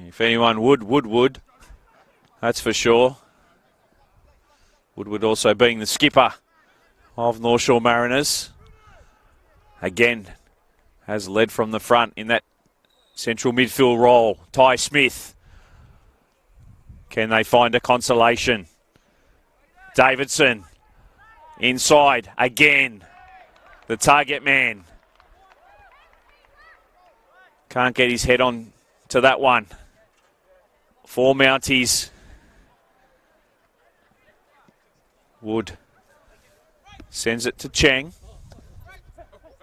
If anyone would. That's for sure. Woodward also being the skipper of North Shore Mariners. Again, has led from the front in that central midfield role. Ty Smith. Can they find a consolation? Davidson. Inside again. The target man. Can't get his head on to that one. For Mounties. Wood sends it to Cheng.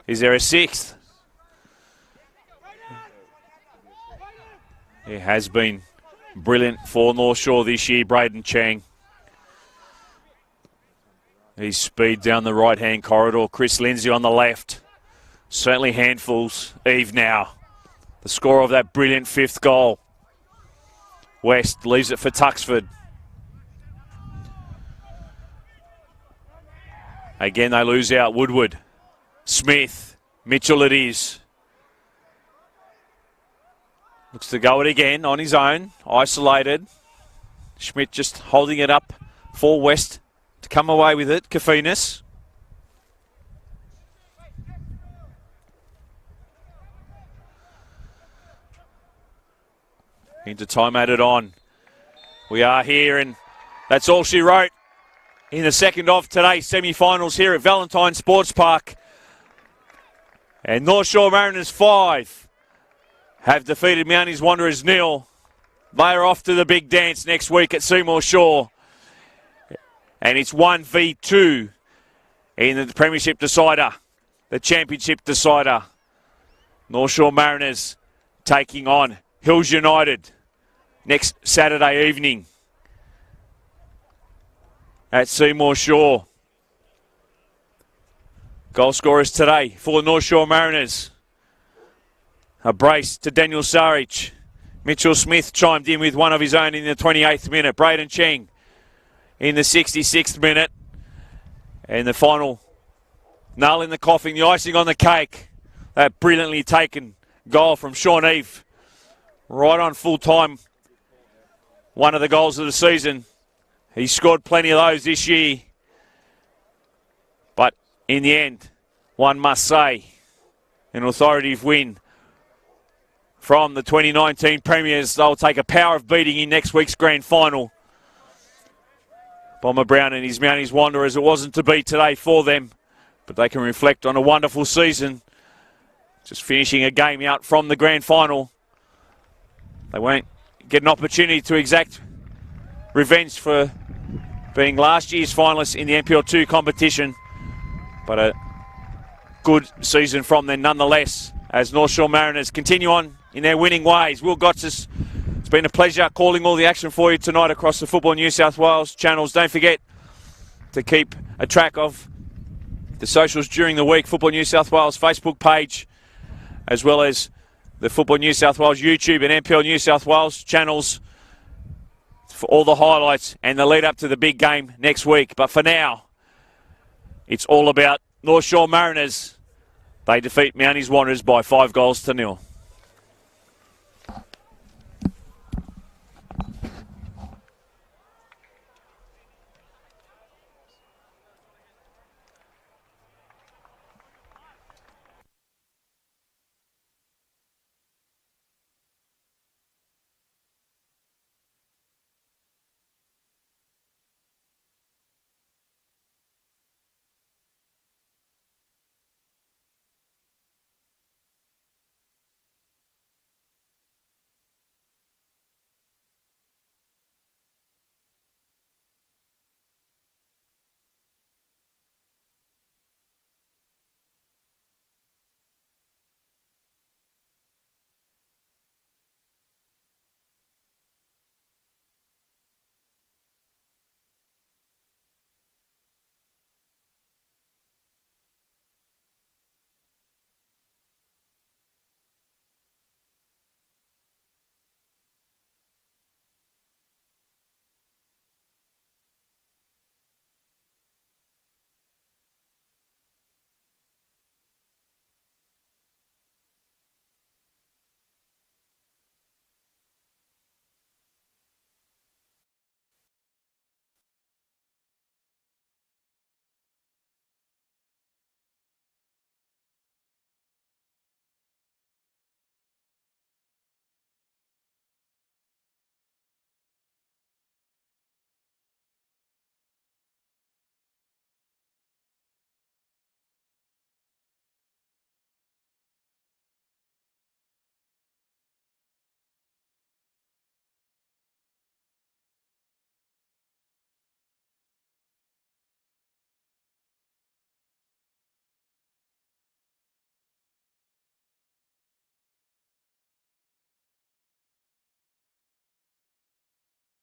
Is there a 6th? It has been brilliant for North Shore this year, Braden Cheng. His speed down the right-hand corridor. Chris Lindsay on the left. Certainly handfuls. Eve now. The scorer of that brilliant 5th goal. West leaves it for Tuxford. Again, they lose out. Woodward. Smith. Mitchell it is. Looks to go it again on his own. Isolated. Schmidt just holding it up for West to come away with it. Kafinas. Into time added on. We are here, and that's all she wrote in the second of today's semi-finals here at Valentine Sports Park. And North Shore Mariners 5 have defeated Mounties Wanderers 0. They are off to the big dance next week at Seymour Shore. And it's 1v2 in the Premiership decider, the Championship decider. North Shore Mariners taking on Hills United next Saturday evening at Seymour Shore. Goal scorers today for the North Shore Mariners. A brace to Daniel Saric. Mitchell Smith chimed in with one of his own in the 28th minute. Braden Cheng in the 66th minute. And the final nail in the coffin, the icing on the cake. That brilliantly taken goal from Sean Eve. Right on full time. One of the goals of the season. He scored plenty of those this year. But in the end, one must say, an authoritative win from the 2019 Premiers. They'll take a power of beating in next week's grand final. Bomber Brown and his Mounties Wanderers, it wasn't to be today for them, but they can reflect on a wonderful season. Just finishing a game out from the grand final. They won't get an opportunity to exact revenge for being last year's finalists in the NPL 2 competition, but a good season from them nonetheless, as North Shore Mariners continue on in their winning ways. Will Gotsis, it's been a pleasure calling all the action for you tonight across the Football New South Wales channels. Don't forget to keep a track of the socials during the week. Football New South Wales Facebook page, as well as the Football New South Wales YouTube and NPL New South Wales channels for all the highlights and the lead up to the big game next week. But for now, it's all about North Shore Mariners. They defeat Mounties Wanderers by 5 goals to 0.